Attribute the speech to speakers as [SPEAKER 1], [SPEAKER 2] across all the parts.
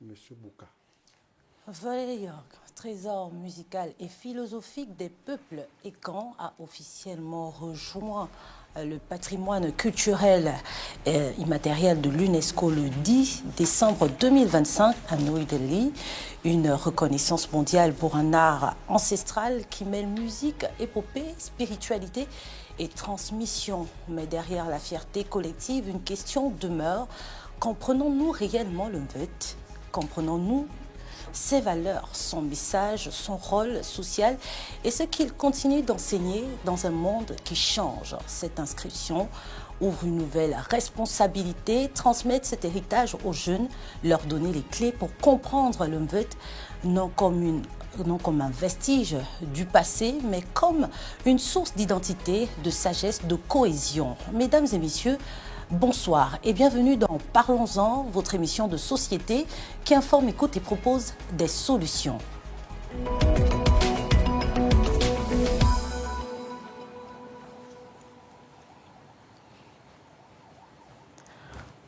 [SPEAKER 1] Monsieur Bouka.
[SPEAKER 2] Valérie York, trésor musical et philosophique des peuples Ekan, a officiellement rejoint le patrimoine culturel et immatériel de l'UNESCO le 10 décembre 2025 à New Delhi. Une reconnaissance mondiale pour un art ancestral qui mêle musique, épopée, spiritualité et transmission. Mais derrière la fierté collective, une question demeure. Comprenons-nous réellement le Mvët? Comprenons-nous ses valeurs, son message, son rôle social et ce qu'il continue d'enseigner dans un monde qui change? Cette inscription ouvre une nouvelle responsabilité, transmettre cet héritage aux jeunes, leur donner les clés pour comprendre le Mvët, non comme un vestige du passé, mais comme une source d'identité, de sagesse, de cohésion. Mesdames et messieurs, bonsoir et bienvenue dans Parlons-en, votre émission de société qui informe, écoute et propose des solutions.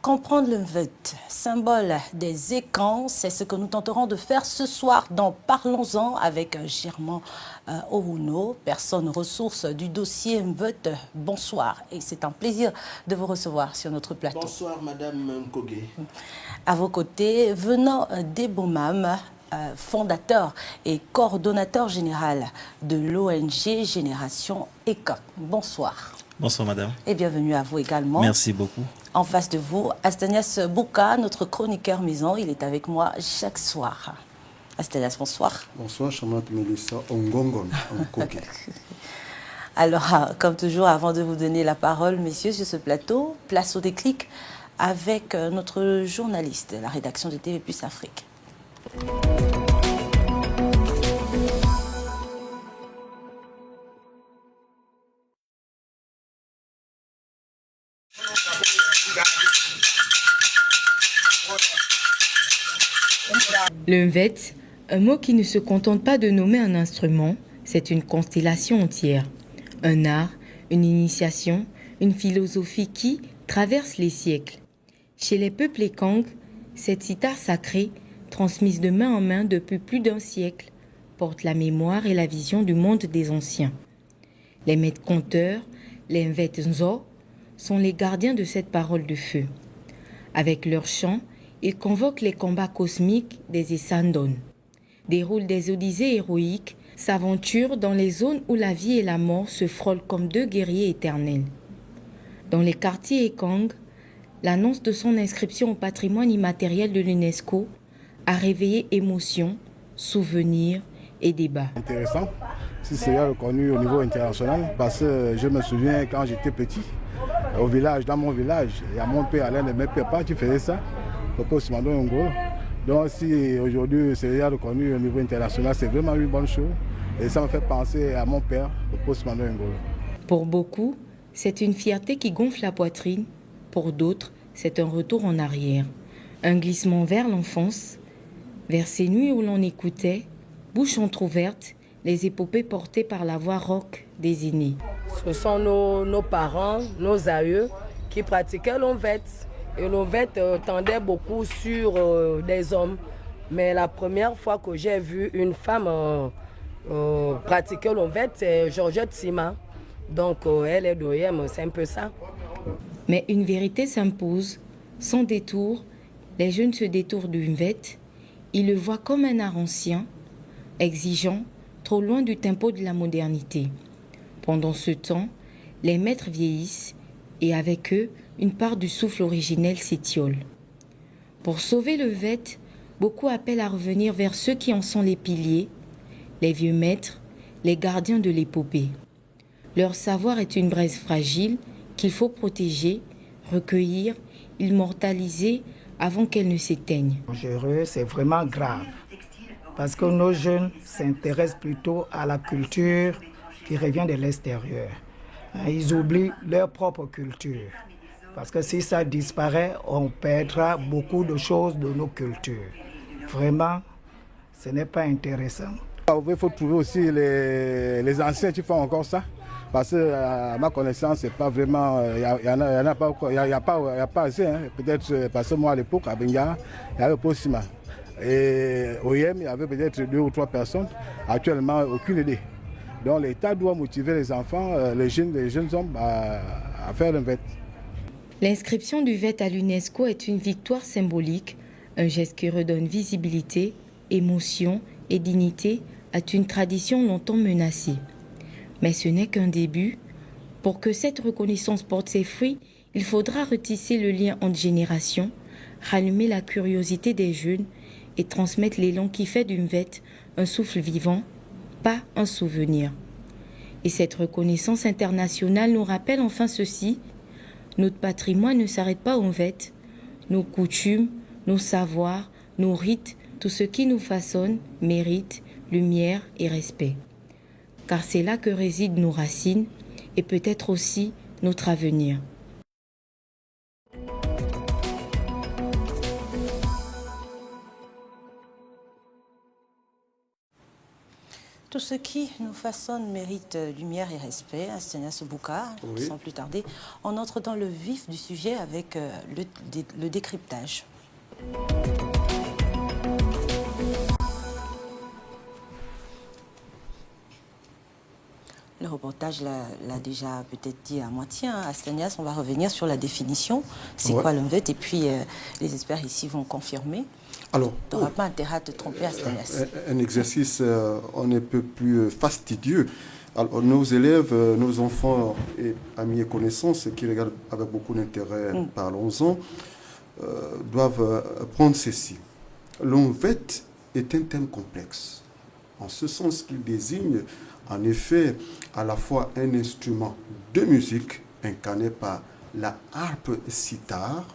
[SPEAKER 2] Comprendre le Mvët, symbole des Ekans, c'est ce que nous tenterons de faire ce soir dans Parlons-en avec Germain Ouno, personne ressource du dossier Mvët. Bonsoir et c'est un plaisir de vous recevoir sur notre plateau.
[SPEAKER 3] Bonsoir Madame Nkogé.
[SPEAKER 2] À vos côtés, venant d'Ebomam, fondateur et coordonnateur général de l'ONG Génération Ekan. Bonsoir.
[SPEAKER 4] Bonsoir madame.
[SPEAKER 2] Et bienvenue à vous également.
[SPEAKER 4] Merci beaucoup.
[SPEAKER 2] En face de vous, Astanias Bouka, notre chroniqueur maison, il est avec moi chaque soir. Astanias, bonsoir.
[SPEAKER 1] Bonsoir, Chamante Mélissa Ongongon, Nkogé.
[SPEAKER 2] Alors, comme toujours, avant de vous donner la parole, messieurs, sur ce plateau, place au déclic avec notre journaliste, la rédaction de TV+ Afrique.
[SPEAKER 5] Le Mvët, un mot qui ne se contente pas de nommer un instrument, c'est une constellation entière. Un art, une initiation, une philosophie qui traverse les siècles. Chez les peuples Ekang, cette cithare sacrée, transmise de main en main depuis plus d'un siècle, porte la mémoire et la vision du monde des anciens. Les maîtres conteurs, les Mvët Nzo, sont les gardiens de cette parole de feu. Avec leurs chants, ils convoquent les combats cosmiques des Essandon, déroulent des odyssées héroïques, s'aventurent dans les zones où la vie et la mort se frôlent comme deux guerriers éternels. Dans les quartiers Ekang, l'annonce de son inscription au patrimoine immatériel de l'UNESCO a réveillé émotion, souvenirs et débats.
[SPEAKER 6] Intéressant, si c'est reconnu au niveau international, parce que je me souviens quand j'étais petit, au village, dans mon village, il y a mon père, l'un de mes pères qui faisait ça. Donc si aujourd'hui c'est reconnu au niveau international, c'est vraiment une bonne chose. Et ça me fait penser à mon père, le postman Ngolo.
[SPEAKER 5] Pour beaucoup, c'est une fierté qui gonfle la poitrine. Pour d'autres, c'est un retour en arrière. Un glissement vers l'enfance, vers ces nuits où l'on écoutait, bouche entrouverte, les épopées portées par la voix rock des aînés.
[SPEAKER 7] Ce sont nos parents, nos aïeux qui pratiquaient l'Mvët. Et l'Mvët tendait beaucoup sur des hommes. Mais la première fois que j'ai vu une femme pratiquer l'Mvët, c'est Georgette Sima. Donc elle est d'Oyem, c'est un peu ça.
[SPEAKER 5] Mais une vérité s'impose. Sans détour, les jeunes se détournent du Mvët. Ils le voient comme un art ancien, exigeant, trop loin du tempo de la modernité. Pendant ce temps, les maîtres vieillissent et avec eux, une part du souffle originel s'étiole. Pour sauver le Mvët, beaucoup appellent à revenir vers ceux qui en sont les piliers, les vieux maîtres, les gardiens de l'épopée. Leur savoir est une braise fragile qu'il faut protéger, recueillir, immortaliser avant qu'elle ne s'éteigne.
[SPEAKER 8] Dangereux, c'est vraiment grave, parce que nos jeunes s'intéressent plutôt à la culture qui revient de l'extérieur. Ils oublient leur propre culture. Parce que si ça disparaît, on perdra beaucoup de choses de nos cultures. Vraiment, ce n'est pas intéressant.
[SPEAKER 6] Il faut trouver aussi les anciens qui font encore ça. Parce que à ma connaissance, c'est pas vraiment, il n'y a pas assez. Hein. Peut-être parce que moi à l'époque, à Benga, il y avait le Postima. Et au IEM, il y avait peut-être 2 ou 3 personnes. Actuellement, aucune idée. Donc l'État doit motiver les enfants, les jeunes hommes à faire un VET.
[SPEAKER 5] L'inscription du VET à l'UNESCO est une victoire symbolique, un geste qui redonne visibilité, émotion et dignité à une tradition longtemps menacée. Mais ce n'est qu'un début. Pour que cette reconnaissance porte ses fruits, il faudra retisser le lien entre générations, rallumer la curiosité des jeunes et transmettre l'élan qui fait du VET un souffle vivant, pas un souvenir. Et cette reconnaissance internationale nous rappelle enfin ceci: notre patrimoine ne s'arrête pas au VET. Nos coutumes, nos savoirs, nos rites, tout ce qui nous façonne mérite lumière et respect. Car c'est là que résident nos racines et peut-être aussi notre avenir.
[SPEAKER 2] Tout ce qui nous façonne mérite lumière et respect. Astenia Sobouka,
[SPEAKER 1] Oui.
[SPEAKER 2] sans plus tarder, on entre dans le vif du sujet avec le décryptage. Le reportage l'a déjà peut-être dit à moitié. Astenias, on va revenir sur la définition. C'est
[SPEAKER 1] Ouais.
[SPEAKER 2] quoi le VET? Et puis les experts ici vont confirmer.
[SPEAKER 1] Alors,
[SPEAKER 2] Tu n'auras pas intérêt à te tromper, Astenias.
[SPEAKER 1] un exercice on ne peut plus fastidieux. Alors, nos élèves, nos enfants et amis et connaissances qui regardent avec beaucoup d'intérêt, parlons-en, doivent prendre ceci. L'ONVET est un thème complexe, en ce sens qu'il désigne en effet à la fois un instrument de musique incarné par la harpe sitar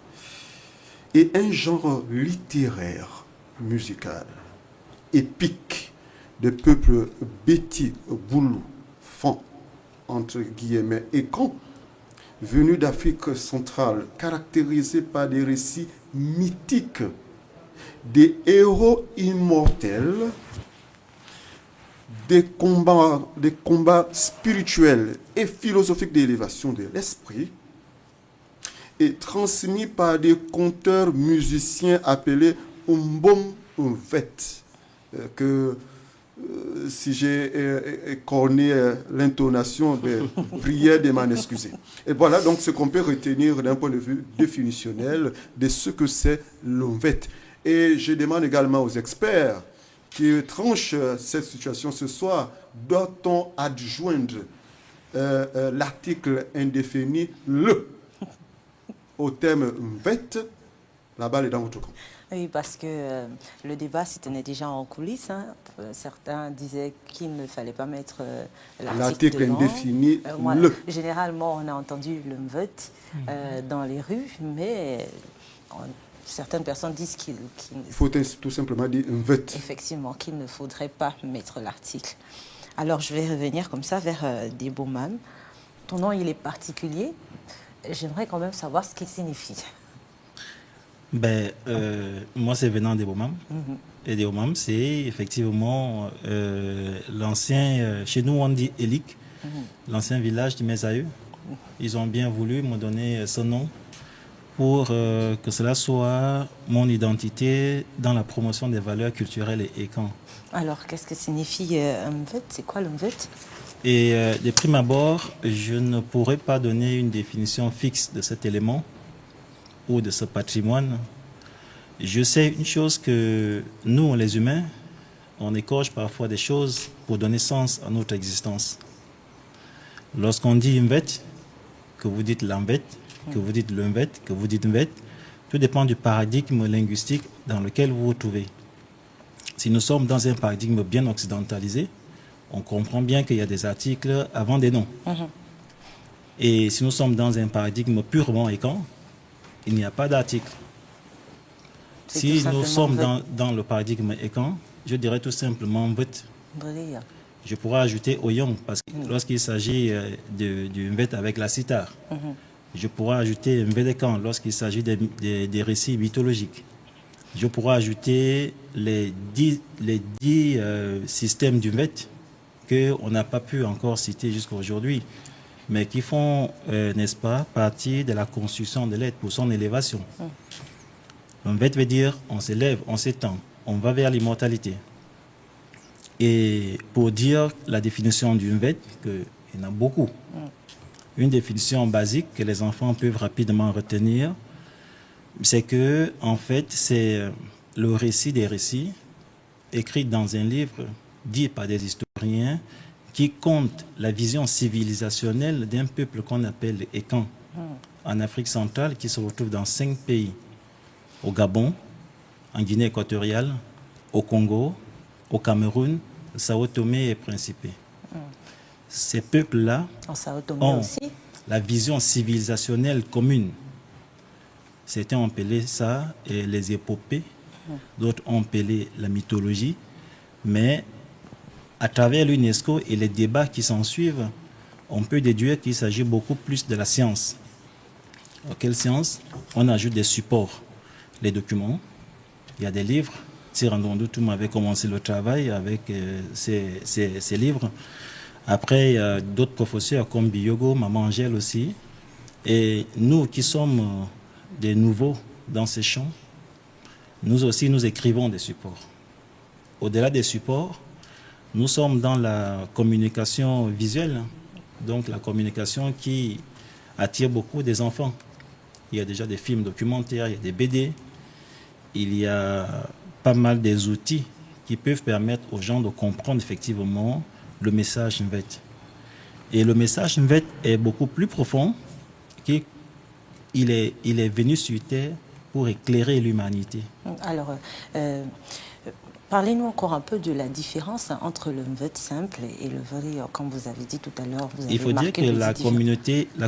[SPEAKER 1] et un genre littéraire musical épique de peuples Béti, Boulou, Fan, entre guillemets, et Kan, venus d'Afrique centrale, caractérisés par des récits mythiques, des héros immortels, des combats spirituels et philosophiques d'élévation de l'esprit, et transmis par des conteurs musiciens appelés Umbom Umvet, que si j'ai écorné l'intonation des prières de m'en excuser. Et voilà donc ce qu'on peut retenir d'un point de vue définitionnel de ce que c'est l'Umvet. Et je demande également aux experts qui tranchent cette situation ce soir, doit-on adjoindre l'article indéfini le au thème VET? La balle est dans votre camp.
[SPEAKER 2] Oui, parce que le débat s'y tenait déjà en coulisses. Certains disaient qu'il ne fallait pas mettre l'article dedans.
[SPEAKER 1] Indéfini,
[SPEAKER 2] Moi,
[SPEAKER 1] le.
[SPEAKER 2] Généralement, on a entendu le vote dans les rues, mais certaines personnes disent qu'il
[SPEAKER 1] Il faut tout simplement dire un VET.
[SPEAKER 2] effectivement qu'il ne faudrait pas mettre l'article. Alors, je vais revenir comme ça vers Deboman. Ton nom, il est particulier. J'aimerais quand même savoir ce qu'il signifie.
[SPEAKER 4] Moi, c'est venant d'Ebomam. Et Debomam, c'est effectivement l'ancien, chez nous on dit Elik, l'ancien village de mes aïeux. Ils ont bien voulu me donner ce nom pour que cela soit mon identité dans la promotion des valeurs culturelles et écan.
[SPEAKER 2] Alors, qu'est-ce que signifie Mvet? C'est quoi le Mvet?
[SPEAKER 4] Et de prime abord, je ne pourrais pas donner une définition fixe de cet élément ou de ce patrimoine. Je sais une chose que nous, les humains, on écorche parfois des choses pour donner sens à notre existence. Lorsqu'on dit Mvet, que vous dites l'Amvet, que vous dites l'Mvet, que vous dites Mvet, tout dépend du paradigme linguistique dans lequel vous vous trouvez. Si nous sommes dans un paradigme bien occidentalisé, on comprend bien qu'il y a des articles avant des noms. Et si nous sommes dans un paradigme purement écan, il n'y a pas d'article. Si nous sommes dans le paradigme écan, je dirais tout simplement Mvet. Je pourrais ajouter Oyong, parce que lorsqu'il s'agit du Mvet avec la sitar. Je pourrais ajouter Mvedekan lorsqu'il s'agit des récits mythologiques. Je pourrais ajouter les 10 systèmes du Mvet qu'on n'a pas pu encore citer jusqu'à aujourd'hui, mais qui font, n'est-ce pas, partie de la construction de l'être pour son élévation. Un Mvet veut dire on s'élève, on s'étend. on va vers l'immortalité. Et pour dire la définition du Nvet, qu'il y en a beaucoup. Une définition basique que les enfants peuvent rapidement retenir, c'est que, en fait, c'est le récit des récits, écrit dans un livre dit par des historiens, qui compte la vision civilisationnelle d'un peuple qu'on appelle les Ekans, en Afrique centrale, qui se retrouve dans 5 pays. Au Gabon, en Guinée équatoriale, au Congo, au Cameroun, Sao Tomé et Principe. Ces peuples-là ont la vision civilisationnelle commune. Certains ont appelé ça les épopées, d'autres ont appelé la mythologie, mais à travers l'UNESCO et les débats qui s'en suivent, on peut déduire qu'il s'agit beaucoup plus de la science. Alors, quelle science? On ajoute des supports, les documents, il y a des livres. Tirandondou avait commencé le travail avec ces livres. Après, il y a d'autres professeurs comme Biyogo, Maman Angèle aussi. Et nous qui sommes des nouveaux dans ces champs, nous aussi, nous écrivons des supports. Au-delà des supports, nous sommes dans la communication visuelle, donc la communication qui attire beaucoup des enfants. Il y a déjà des films documentaires, il y a des BD, il y a pas mal des outils qui peuvent permettre aux gens de comprendre effectivement le message Nvet. Et le message Nvet est beaucoup plus profond, il est venu sur Terre pour éclairer l'humanité. Alors,
[SPEAKER 2] parlez-nous encore un peu de la différence entre le Nvet simple et le vrai, comme vous avez dit tout à l'heure.
[SPEAKER 4] Il faut dire que la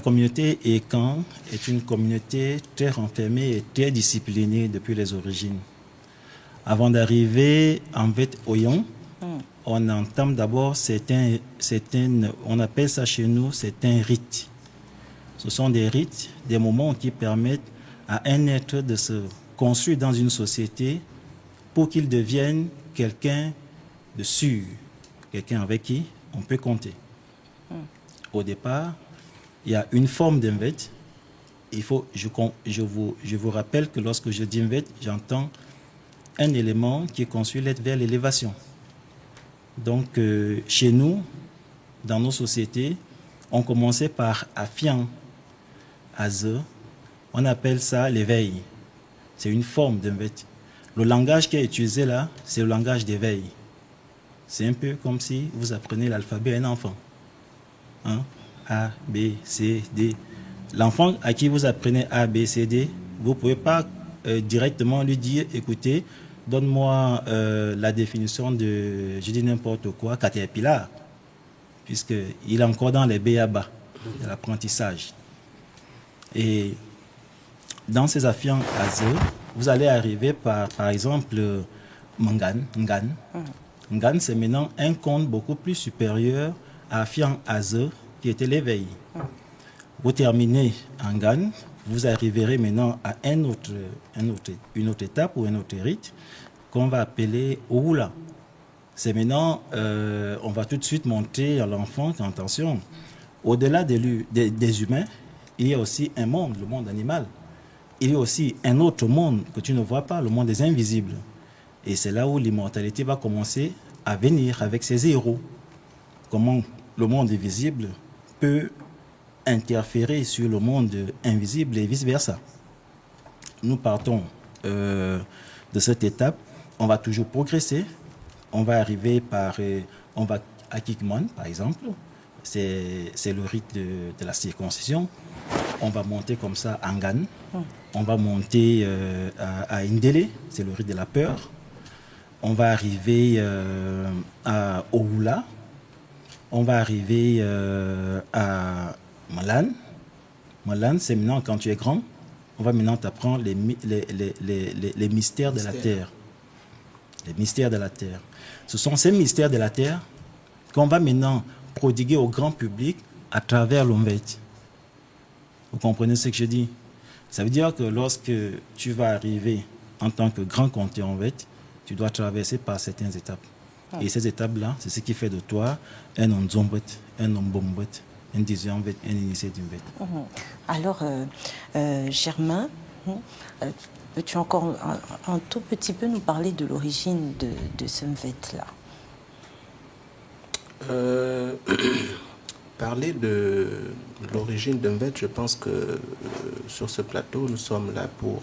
[SPEAKER 4] communauté Ekan est une communauté très renfermée et très disciplinée depuis les origines. Avant d'arriver en Nvet Oyon, on entame d'abord on appelle ça chez nous, c'est un rite. Ce sont des rites, des moments qui permettent à un être de se construire dans une société pour qu'il devienne quelqu'un de sûr, quelqu'un avec qui on peut compter. Au départ, il y a une forme d'Nvet. Je vous rappelle que lorsque je dis Nvet, j'entends un élément qui construit l'être vers l'élévation. Donc, chez nous, dans nos sociétés, on commençait par Afian, Aze, on appelle ça l'éveil. C'est une forme d'Nvet. Le langage qui est utilisé là, c'est le langage d'éveil. C'est un peu comme si vous apprenez l'alphabet à un enfant. Hein? A, B, C, D. L'enfant à qui vous apprenez A, B, C, D, vous ne pouvez pas directement lui dire, écoutez, donne-moi la définition de, je dis n'importe quoi, Caterpillar, puisqu'il est encore dans les B.A.B.A. de l'apprentissage. Et dans ces affiants Aze, vous allez arriver par exemple Ngan. Ngan, c'est maintenant un conte beaucoup plus supérieur à Affiant Aze, qui était l'éveil. Vous terminez en Ngan, vous arriverez maintenant à une autre étape ou un autre rite qu'on va appeler Oula. C'est maintenant, on va tout de suite montrer à l'enfant qu'attention, au-delà des humains, il y a aussi un monde, le monde animal. Il y a aussi un autre monde que tu ne vois pas, le monde des invisibles. Et c'est là où l'immortalité va commencer à venir avec ses héros. Comment le monde invisible peut interférer sur le monde invisible et vice-versa. Nous partons de cette étape, on va toujours progresser. On va arriver on va à Kikman, par exemple. C'est le rite de la circoncision. On va monter comme ça à Ngan. On va monter à Indélé, c'est le rite de la peur. On va arriver à Oula. On va arriver à Malan. Malan, c'est maintenant quand tu es grand, on va maintenant t'apprendre les mystères de la terre. Les mystères de la terre. Ce sont ces mystères de la terre qu'on va maintenant prodiguer au grand public à travers l'Nvet. Vous comprenez ce que je dis? Ça veut dire que lorsque tu vas arriver en tant que grand conteur Nvet, tu dois traverser par certaines étapes. Et ces étapes-là, c'est ce qui fait de toi un Nzombet, un Nzombet, un Dizianvet, un initié d'Nvet.
[SPEAKER 2] Alors, Germain, Peux-tu encore un tout petit peu nous parler de l'origine de ce Mvet-là?
[SPEAKER 3] Parler de l'origine d'un Mvet, je pense que sur ce plateau, nous sommes là pour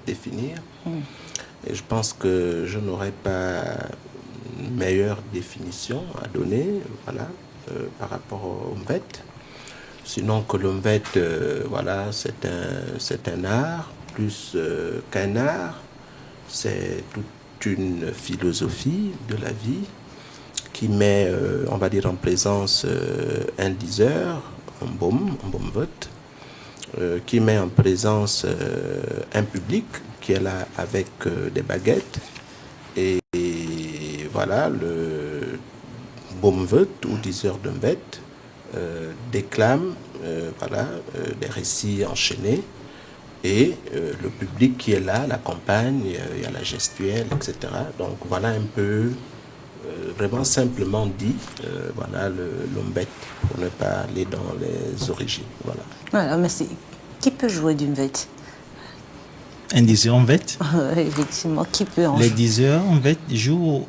[SPEAKER 3] définir. Et je pense que je n'aurais pas une meilleure définition à donner, voilà, par rapport au Mvet. Sinon que le Mvet, voilà, c'est un art, plus qu'un art, c'est toute une philosophie de la vie qui met, on va dire, en présence un diseur, un baume Mvet, qui met en présence un public qui est là avec des baguettes. Et voilà, le baume Mvet ou diseur de Mvet déclame voilà, des récits enchaînés. Et le public qui est là l'accompagne, il y a la gestuelle, etc. Donc voilà un peu, vraiment simplement dit, voilà le Mvet, pour ne pas aller dans les origines. Voilà.
[SPEAKER 2] Voilà, merci. Qui peut jouer du Mvet?
[SPEAKER 4] Un diseur Mvet.
[SPEAKER 2] Effectivement, qui peut en
[SPEAKER 4] Les
[SPEAKER 2] jouer?
[SPEAKER 4] diseurs Mvet jouent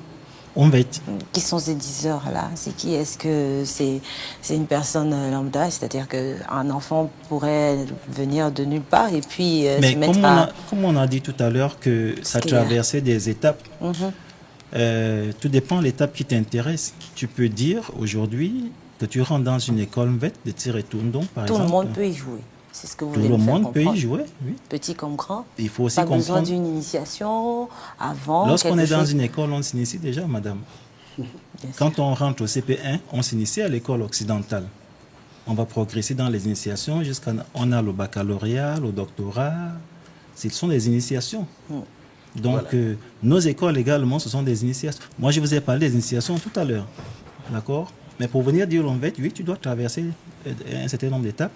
[SPEAKER 4] au Mvet.
[SPEAKER 2] Qui sont ces diseurs-là? C'est qui? Est-ce que c'est une lambda? C'est-à-dire qu'un enfant pourrait venir de nulle part et puis
[SPEAKER 4] Mais
[SPEAKER 2] se mettre
[SPEAKER 4] comme on a dit tout à l'heure que ça traversait des étapes, tout dépend de l'étape qui t'intéresse. Tu peux dire aujourd'hui que tu rentres dans une école Mvet de tir et tourndon, par exemple.
[SPEAKER 2] Tout le monde peut y jouer. C'est ce que vous
[SPEAKER 4] Tout
[SPEAKER 2] voulez
[SPEAKER 4] le
[SPEAKER 2] me faire
[SPEAKER 4] monde peut y
[SPEAKER 2] comprendre.
[SPEAKER 4] jouer, oui.
[SPEAKER 2] Petit comme grand.
[SPEAKER 4] Il faut aussi
[SPEAKER 2] pas besoin
[SPEAKER 4] comprendre.
[SPEAKER 2] d'une initiation avant.
[SPEAKER 4] Lorsqu'on
[SPEAKER 2] quelque
[SPEAKER 4] est dans
[SPEAKER 2] chose.
[SPEAKER 4] une école, on s'initie déjà, madame. Quand on rentre au CP1, on s'initie à l'école occidentale. On va progresser dans les initiations jusqu'à on a le baccalauréat, le doctorat. Ce sont des initiations. Donc,
[SPEAKER 3] Voilà.
[SPEAKER 4] nos écoles également, ce sont des initiations. Moi, je vous ai parlé des initiations tout à l'heure. D'accord? Mais pour venir dire l'Mvet, oui, tu dois traverser un certain nombre d'étapes.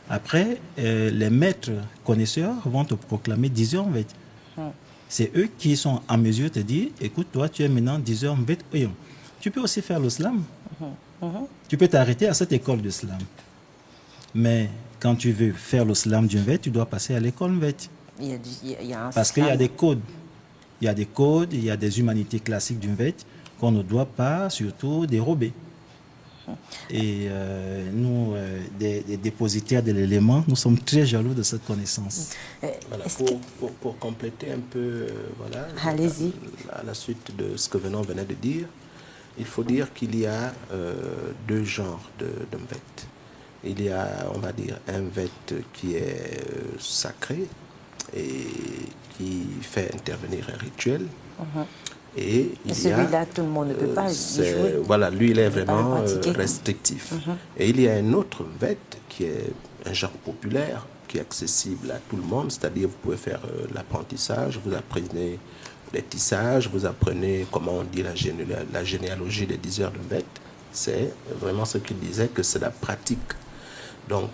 [SPEAKER 4] Après, les maîtres connaisseurs vont te proclamer 10 heures Mvet. C'est eux qui sont en mesure de te dire, écoute, toi, tu es maintenant 10 heures Mvet. Tu peux aussi faire le slam. Tu peux t'arrêter à cette école de slam. Mais quand tu veux faire le slam du Mvet, tu dois passer à l'école Mvet.
[SPEAKER 2] Il y a un
[SPEAKER 4] Parce qu'il y a
[SPEAKER 2] slam.
[SPEAKER 4] des codes. Il y a des codes, il y a des humanités classiques du Mvet qu'on ne doit pas surtout dérober. Et nous, des dépositaires de l'élément, nous sommes très jaloux de cette connaissance.
[SPEAKER 3] Voilà,
[SPEAKER 2] Est-ce que-
[SPEAKER 3] pour compléter un peu, voilà,
[SPEAKER 2] Allez-y.
[SPEAKER 3] à la suite de ce que Venon venait de dire, il faut dire qu'il y a deux genres de Mvet. Il y a, on va dire, un Mvet qui est sacré et qui fait intervenir un rituel. Et il y a,
[SPEAKER 2] celui-là, tout le monde ne peut pas y jouer.
[SPEAKER 3] Voilà, lui, il est
[SPEAKER 2] On peut pas le
[SPEAKER 3] vraiment
[SPEAKER 2] pratiquer.
[SPEAKER 3] restrictif. Et il y a un autre Mvet qui est un genre populaire, qui est accessible à tout le monde, c'est-à-dire vous pouvez faire l'apprentissage, vous apprenez les tissages, vous apprenez comment on dit la généalogie des diseurs de Mvet. C'est vraiment ce qu'il disait, que c'est la pratique. Donc,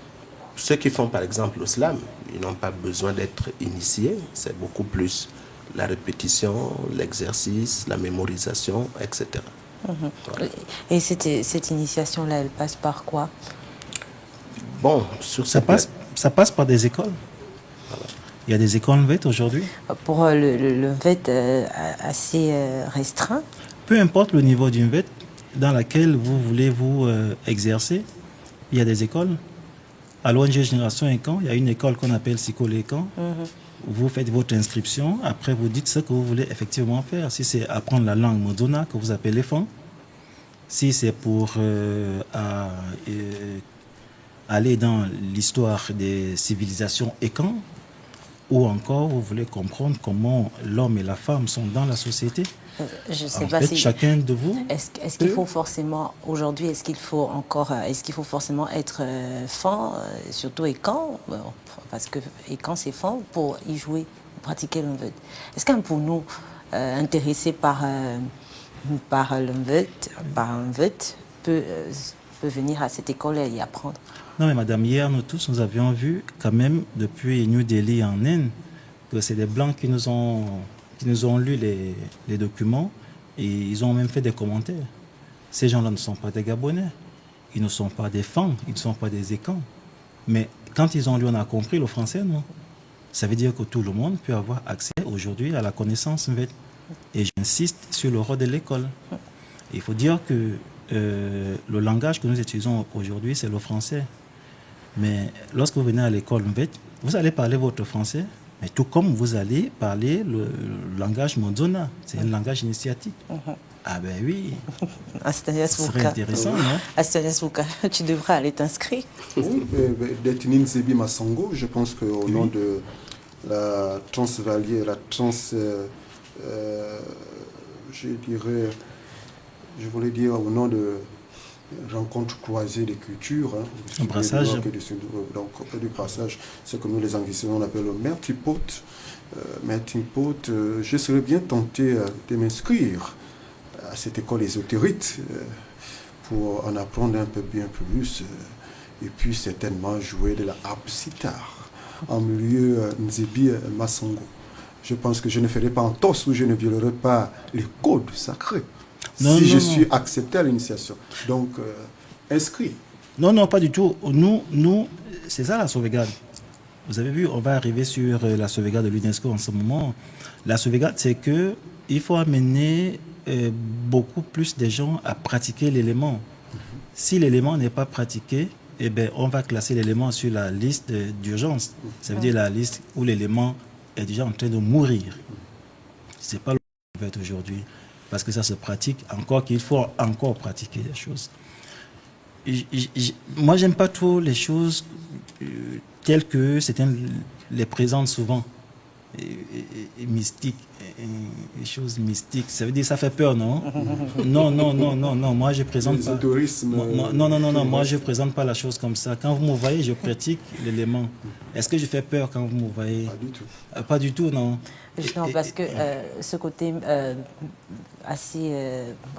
[SPEAKER 3] ceux qui font par exemple le slam, ils n'ont pas besoin d'être initiés, c'est beaucoup plus la répétition, l'exercice, la mémorisation, etc. Voilà.
[SPEAKER 2] Et cette initiation-là, elle passe par quoi?
[SPEAKER 3] Bon, sur
[SPEAKER 4] Ça passe par des écoles. Il y a des écoles Mvet aujourd'hui.
[SPEAKER 2] Pour le Mvet assez restreint.
[SPEAKER 4] Peu importe le niveau du Mvet dans laquelle vous voulez vous exercer, il y a des écoles. À l'ONG Génération Ekan, il y a une école qu'on appelle Sikole Ekan. Vous faites votre inscription, après vous dites ce que vous voulez effectivement faire. Si c'est apprendre la langue Modona, que vous appelez Fan, si c'est pour aller dans l'histoire des civilisations Ekan, ou encore vous voulez comprendre comment l'homme et la femme sont dans la société.
[SPEAKER 2] Je sais
[SPEAKER 4] En
[SPEAKER 2] pas
[SPEAKER 4] fait,
[SPEAKER 2] si.
[SPEAKER 4] chacun de vous.
[SPEAKER 2] Est-ce qu'il faut forcément, aujourd'hui, est-ce qu'il faut forcément être fan, surtout Ekan, parce que Ekan c'est fan, pour y jouer, pratiquer le Mvet. Est-ce qu'un pour nous, intéressé par le Mvet, peut venir à cette école et y apprendre?
[SPEAKER 4] Non mais madame, hier nous tous, nous avions vu quand même depuis New Delhi en Inde que c'est des Blancs qui nous ont lu les documents et ils ont même fait des commentaires. Ces gens-là ne sont pas des Gabonais, ils ne sont pas des Fang, ils ne sont pas des Ekans. Mais quand ils ont lu, on a compris le français, non? Ça veut dire que tout le monde peut avoir accès aujourd'hui à la connaissance Nvet. Et j'insiste sur le rôle de l'école. Il faut dire que le langage que nous utilisons aujourd'hui, c'est le français. Mais lorsque vous venez à l'école Nvet, vous allez parler votre français, mais tout comme vous allez parler le langage Monzona. C'est un langage initiatique. Ah ben oui, ce serait intéressant, non?
[SPEAKER 2] Astanias Fouka, tu devrais aller t'inscrire.
[SPEAKER 1] Oui, d'Etnine Zebi Massango, je pense qu'au nom de la Transvalier, je voulais dire au nom de rencontre croisée des cultures,
[SPEAKER 4] un brassage.
[SPEAKER 1] Donc, du brassage, ce que nous les Anglais on appelle le melting pot. Je serais bien tenté de m'inscrire à cette école ésotérique pour en apprendre un peu bien plus et puis certainement jouer de la harpe sitar en milieu Nzebi Massango. Je pense que je ne ferai pas en torse ou je ne violerai pas les codes sacrés si je suis accepté à l'initiation. Donc, inscrit.
[SPEAKER 4] Non, pas du tout. Nous, c'est ça la sauvegarde. Vous avez vu, on va arriver sur la sauvegarde de l'UNESCO en ce moment. La sauvegarde, c'est que il faut amener beaucoup plus de gens à pratiquer l'élément. Si l'élément n'est pas pratiqué, eh ben, on va classer l'élément sur la liste d'urgence. Ça veut dire la liste où l'élément est déjà en train de mourir. Ce n'est pas le fait aujourd'hui. Parce que ça se pratique encore, qu'il faut encore pratiquer des choses. Moi, j'aime pas trop les choses telles que certains les présentent souvent. Mystiques, les choses mystiques. Ça veut dire ça fait peur, non? Non. Moi, je présente pas. Non. Moi, je présente pas la chose comme ça. Quand vous me voyez, je pratique l'élément. Est-ce que je fais peur quand vous me voyez?
[SPEAKER 1] Pas du tout.
[SPEAKER 4] Pas du tout, non.
[SPEAKER 2] Non, parce que ce côté assez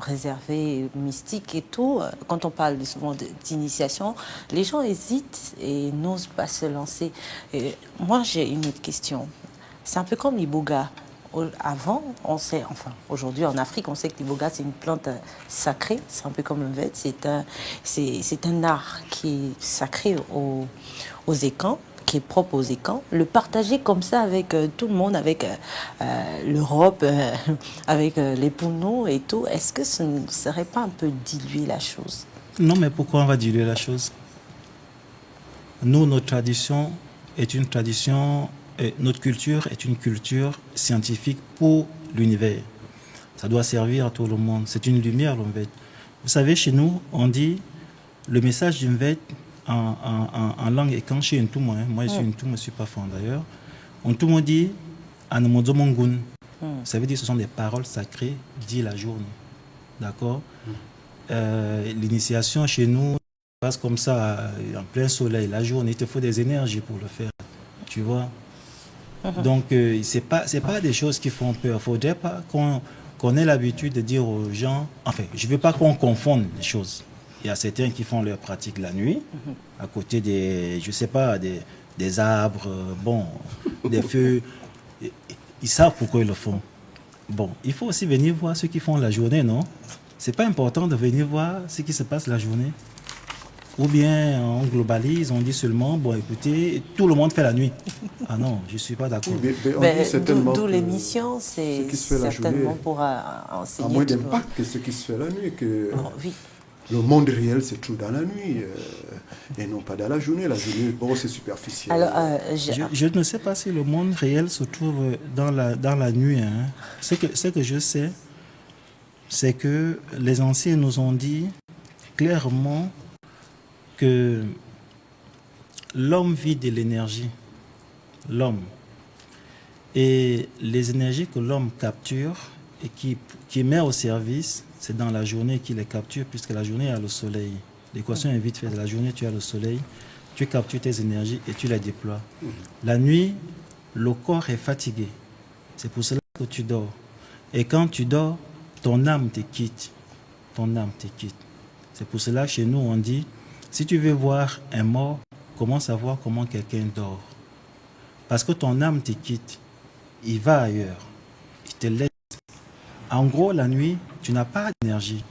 [SPEAKER 2] réservé, mystique et tout, quand on parle souvent d'initiation, les gens hésitent et n'osent pas se lancer. Et moi, j'ai une autre question. C'est un peu comme l'iboga. Avant, on sait, enfin, aujourd'hui en Afrique, on sait que l'iboga, c'est une plante sacrée. C'est un peu comme le Nvet. C'est un art qui est sacré aux Ekans, qui est propre aux Ekans. Le partager comme ça avec tout le monde, avec l'Europe, avec les Pounou et tout, est-ce que ce ne serait pas un peu diluer la chose?
[SPEAKER 4] Non, mais pourquoi on va diluer la chose? Nous, notre tradition est une tradition... notre culture est une culture scientifique pour l'univers. Ça doit servir à tout le monde. C'est une lumière, l'Nvet. Vous savez, chez nous, on dit le message du Nvet en langue Ekan chez Ntouma. Moi, je suis Ntouma, je ne suis pas fan d'ailleurs. Ntouma dit Anamodzo Mongun. Ça veut dire que ce sont des paroles sacrées dites la journée. D'accord? L'initiation chez nous passe comme ça, en plein soleil. La journée, il te faut des énergies pour le faire. Tu vois? Donc, ce n'est pas des choses qui font peur. Il ne faudrait pas qu'on ait l'habitude de dire aux gens... Enfin, je ne veux pas qu'on confonde les choses. Il y a certains qui font leur pratique la nuit, à côté des, je sais pas, des arbres, bon, des feux. Ils savent pourquoi ils le font. Bon, il faut aussi venir voir ceux qui font la journée, non? Ce n'est pas important de venir voir ce qui se passe la journée. Ou bien on globalise, on dit seulement, bon écoutez, tout le monde fait la nuit. Ah non, je ne suis pas d'accord.
[SPEAKER 2] D'où l'émission, c'est certainement pour enseigner.
[SPEAKER 1] A moins d'impact que ce qui se fait la nuit. Oui. Le monde réel se trouve dans la nuit et non pas dans la journée. La journée, bon, c'est superficiel.
[SPEAKER 4] Alors, je ne sais pas si le monde réel se trouve dans la nuit. Hein. Ce que je sais, c'est que les anciens nous ont dit clairement que l'homme vit de l'énergie, l'homme. Et les énergies que l'homme capture et qui met au service, c'est dans la journée qu'il les capture, puisque la journée a le soleil. L'équation est vite faite. La journée, tu as le soleil, tu captures tes énergies et tu les déploies. La nuit, le corps est fatigué. C'est pour cela que tu dors. Et quand tu dors, ton âme te quitte. Ton âme te quitte. C'est pour cela que chez nous, on dit, si tu veux voir un mort, commence à voir comment quelqu'un dort. Parce que ton âme te quitte. Il va ailleurs. Il te laisse. En gros, la nuit, tu n'as pas d'énergie.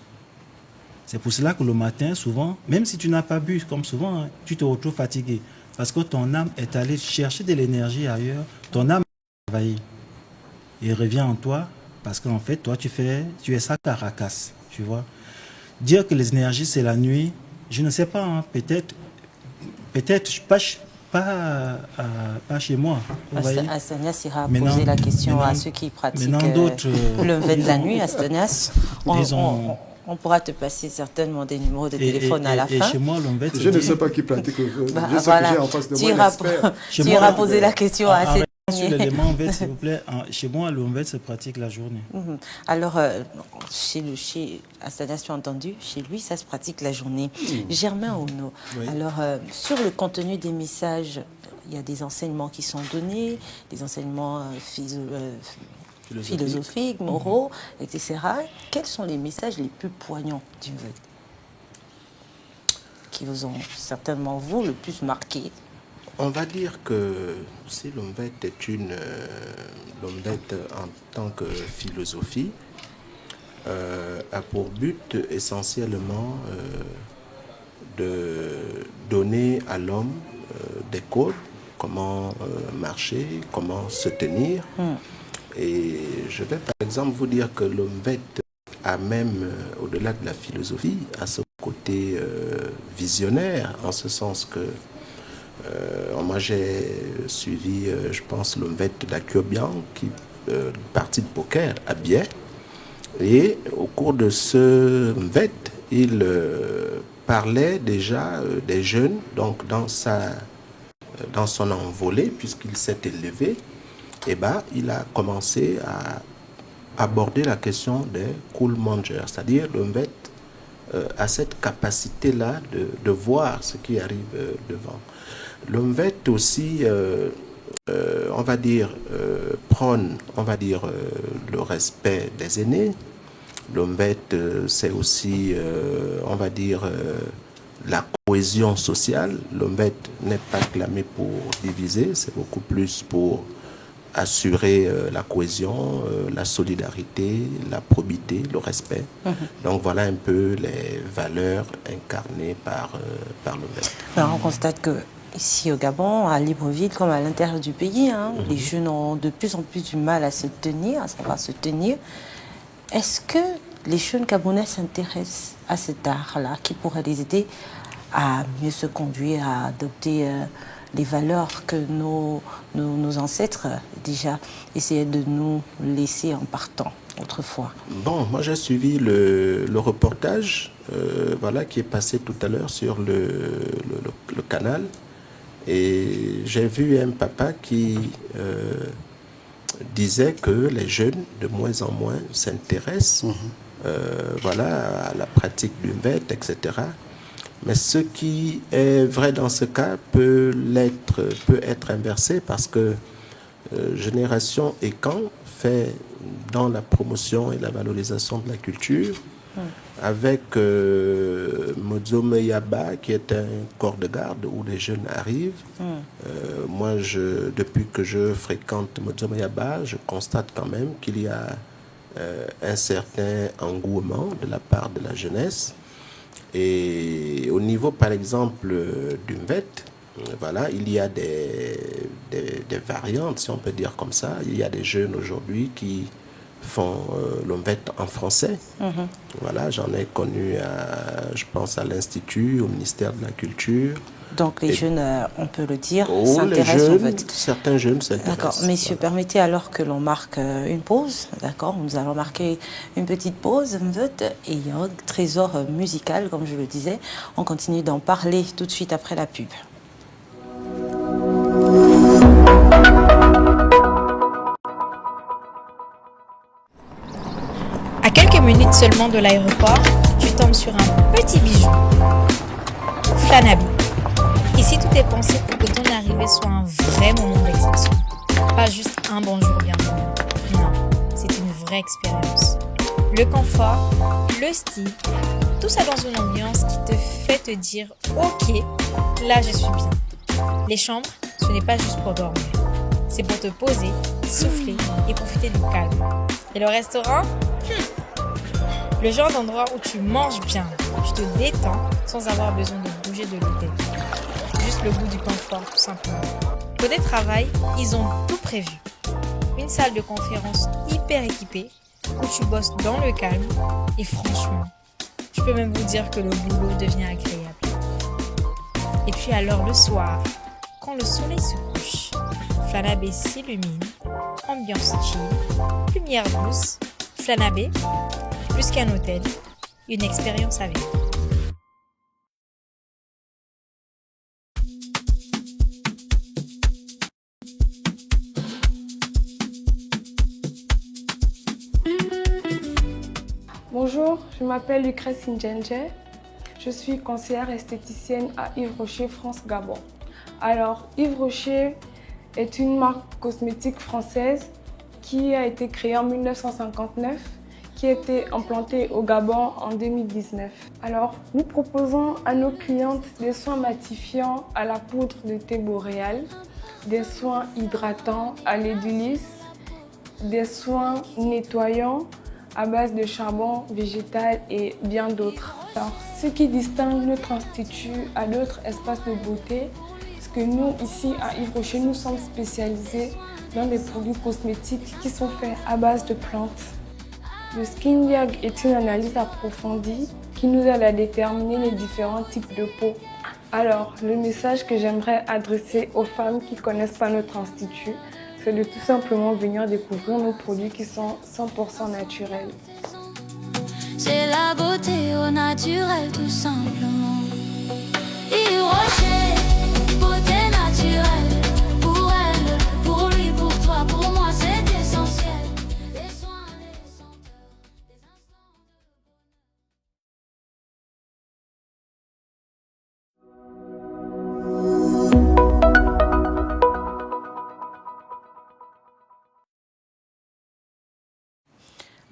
[SPEAKER 4] C'est pour cela que le matin, souvent, même si tu n'as pas bu, comme souvent, hein, tu te retrouves fatigué. Parce que ton âme est allée chercher de l'énergie ailleurs. Ton âme a travaillé. Il revient en toi parce qu'en fait, toi, tu es ça Caracas, tu vois. Dire que les énergies, c'est la nuit, je ne sais pas, hein, peut-être pas chez moi.
[SPEAKER 2] Astanias ira poser la question à ceux qui pratiquent le Mvet de la nuit. Astanias, on pourra te passer certainement des numéros de téléphone à la fin.
[SPEAKER 4] Chez moi, le Mvet,
[SPEAKER 1] je ne sais pas qui pratique. Je sais que j'ai en face de moi.
[SPEAKER 2] Tu iras poser la question à ces
[SPEAKER 4] sur l'élément Mvet, s'il vous plaît. Chez moi, le Mvet se pratique la journée.
[SPEAKER 2] Alors, chez Astanias, tu as entendu, chez lui, ça se pratique la journée. Germain Ono, alors, sur le contenu des messages, il y a des enseignements qui sont donnés, des enseignements philosophiques, moraux, etc. Quels sont les messages les plus poignants du Mvet qui vous ont certainement, vous, le plus marqué?
[SPEAKER 3] On va dire que si l'Mvet l'Mvet en tant que philosophie a pour but essentiellement de donner à l'homme des codes, comment marcher, comment se tenir. Et je vais par exemple vous dire que l'Mvet a même, au-delà de la philosophie, à ce côté visionnaire, en ce sens que moi j'ai suivi, je pense, le Mvet de la Kyobian, qui partie de poker à Biais. Et au cours de ce Mvet, il parlait déjà des jeunes, donc dans son envolée, puisqu'il s'est élevé, et il a commencé à aborder la question des cool mangers, c'est-à-dire le Mvet a cette capacité-là de voir ce qui arrive devant. Le Mvet aussi, on va dire, prône, le respect des aînés. Le Mvet, c'est aussi, on va dire, la cohésion sociale. Le Mvet n'est pas clamé pour diviser, c'est beaucoup plus pour assurer la cohésion, la solidarité, la probité, le respect. Donc voilà un peu les valeurs incarnées par le Mvet.
[SPEAKER 2] Alors on constate que ici au Gabon, à Libreville, comme à l'intérieur du pays, les jeunes ont de plus en plus du mal à se tenir, à savoir se tenir. Est-ce que les jeunes Gabonais s'intéressent à cet art-là qui pourrait les aider à mieux se conduire, à adopter les valeurs que nos ancêtres déjà essayaient de nous laisser en partant autrefois? Bon,
[SPEAKER 3] moi j'ai suivi le reportage qui est passé tout à l'heure sur le canal. Et j'ai vu un papa qui disait que les jeunes, de moins en moins, s'intéressent à la pratique du Mvet, etc. Mais ce qui est vrai dans ce cas peut être inversé parce que Génération Ekan fait dans la promotion et la valorisation de la culture avec Mozome Yaba, qui est un corps de garde où les jeunes arrivent. Moi, depuis que je fréquente Mozome Yaba, je constate quand même qu'il y a un certain engouement de la part de la jeunesse. Et au niveau, par exemple, du Mvet, il y a des variantes, si on peut dire comme ça. Il y a des jeunes aujourd'hui qui font le Mvet en français. J'en ai connu, je pense, à l'Institut, au ministère de la Culture.
[SPEAKER 2] Donc les jeunes, on peut le dire, s'intéressent au Mvet.
[SPEAKER 3] Certains jeunes s'intéressent.
[SPEAKER 2] D'accord, messieurs, permettez alors que l'on marque une pause. D'accord, nous allons marquer une petite pause. Mvet et un trésor musical, comme je le disais. On continue d'en parler tout de suite après la pub.
[SPEAKER 9] À quelques minutes seulement de l'aéroport, tu tombes sur un petit bijou. Flanabi. Ici, tout est pensé pour que ton arrivée soit un vrai moment d'exception. Pas juste un bonjour bienvenue. Non, c'est une vraie expérience. Le confort, le style, tout ça dans une ambiance qui te fait te dire « Ok, là je suis bien ». Les chambres, ce n'est pas juste pour dormir. C'est pour te poser, souffler et profiter du calme. Et le restaurant le genre d'endroit où tu manges bien, tu te détends sans avoir besoin de bouger de l'hôtel. Juste le goût du confort, tout simplement. Côté travail, ils ont tout prévu. Une salle de conférence hyper équipée, où tu bosses dans le calme, et franchement, je peux même vous dire que le boulot devient agréable. Et puis alors le soir, quand le soleil se couche, Flanabé s'illumine, ambiance chill, lumière douce, Flanabé, plus qu'un hôtel, une expérience à vivre.
[SPEAKER 10] Bonjour, je m'appelle Lucrèce Ndjenje. Je suis conseillère esthéticienne à Yves Rocher France Gabon. Alors, Yves Rocher est une marque cosmétique française qui a été créée en 1959, qui a été implantée au Gabon en 2019. Alors, nous proposons à nos clientes des soins matifiants à la poudre de thé boréal, des soins hydratants à l'édulis, des soins nettoyants à base de charbon végétal et bien d'autres. Alors, ce qui distingue notre institut à d'autres espaces de beauté, c'est que nous, ici à Yves Rocher, nous sommes spécialisés dans des produits cosmétiques qui sont faits à base de plantes. Le Skin Diag est une analyse approfondie qui nous aide à déterminer les différents types de peau. Alors, le message que j'aimerais adresser aux femmes qui ne connaissent pas notre institut, c'est de tout simplement venir découvrir nos produits qui sont 100% naturels.
[SPEAKER 11] C'est la beauté au naturel, tout simplement. Yves Rocher, beauté naturelle. Pour elle, pour lui, pour toi, pour moi, c'est essentiel. Des soins, des senteurs, des instants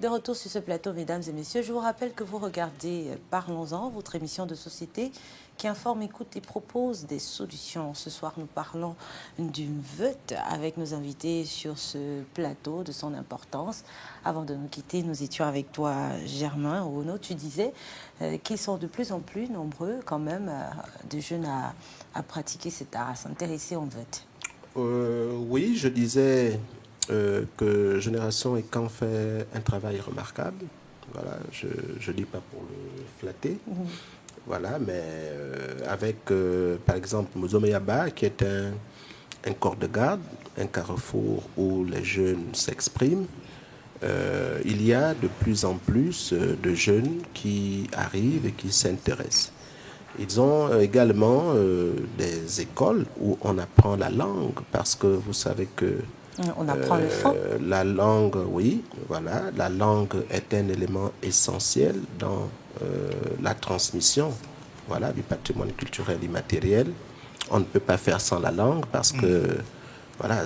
[SPEAKER 2] De retour sur ce plateau, mesdames et messieurs, je vous rappelle que vous regardez Parlons-en, votre émission de société qui informe, écoute et propose des solutions. Ce soir, nous parlons du vote avec nos invités sur ce plateau, de son importance. Avant de nous quitter, nous étions avec toi, Germain Ono. Tu disais qu'ils sont de plus en plus nombreux quand même, de jeunes à pratiquer cet art, à s'intéresser au vote.
[SPEAKER 3] Oui, je disais... que Génération Ekan fait un travail remarquable. Voilà, je ne dis pas pour le flatter. Voilà, mais avec, par exemple, Mozomeyaba, qui est un corps de garde, un carrefour où les jeunes s'expriment, il y a de plus en plus de jeunes qui arrivent et qui s'intéressent. Ils ont également des écoles où on apprend la langue, parce que vous savez que
[SPEAKER 2] on apprend le fond.
[SPEAKER 3] La langue, oui, voilà. La langue est un élément essentiel dans la transmission, voilà, du patrimoine culturel immatériel. On ne peut pas faire sans la langue parce que, voilà,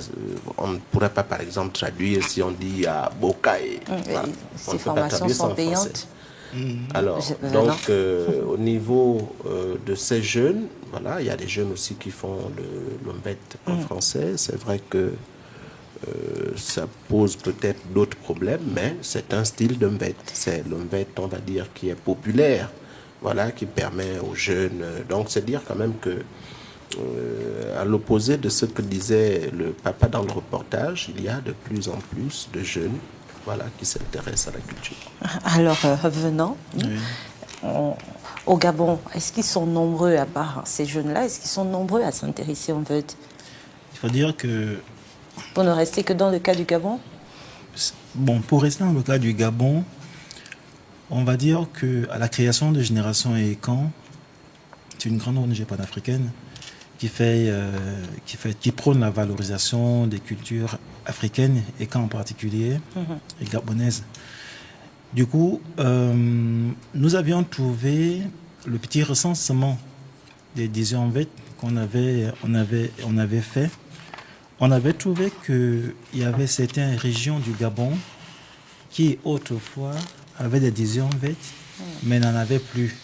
[SPEAKER 3] on ne pourrait pas, par exemple, traduire si on dit à Bokaï. Voilà.
[SPEAKER 2] Ces formations sont payantes.
[SPEAKER 3] Alors, donc, au niveau de ces jeunes, voilà, il y a des jeunes aussi qui font le lombet en français. C'est vrai que ça pose peut-être d'autres problèmes, mais c'est un style de mbet. C'est le mbet, on va dire, qui est populaire, voilà, qui permet aux jeunes. Donc, c'est dire quand même que, à l'opposé de ce que disait le papa dans le reportage, il y a de plus en plus de jeunes, voilà, qui s'intéressent à la culture.
[SPEAKER 2] Alors, revenons. Au Gabon, est-ce qu'ils sont nombreux, à part ces jeunes-là, est-ce qu'ils sont nombreux à s'intéresser au mbet?
[SPEAKER 4] Il faut dire que...
[SPEAKER 2] Pour ne rester que dans le cas du Gabon?
[SPEAKER 4] Bon, pour rester dans le cas du Gabon, on va dire qu'à la création de Génération Ekan, c'est une grande ONG panafricaine qui prône la valorisation des cultures africaines, Ekan en particulier, et gabonaises. Du coup, nous avions trouvé le petit recensement des disions mbet qu'on avait fait. On avait trouvé qu'il y avait certaines régions du Gabon qui, autrefois, avaient des disions mbet, mais n'en avaient plus.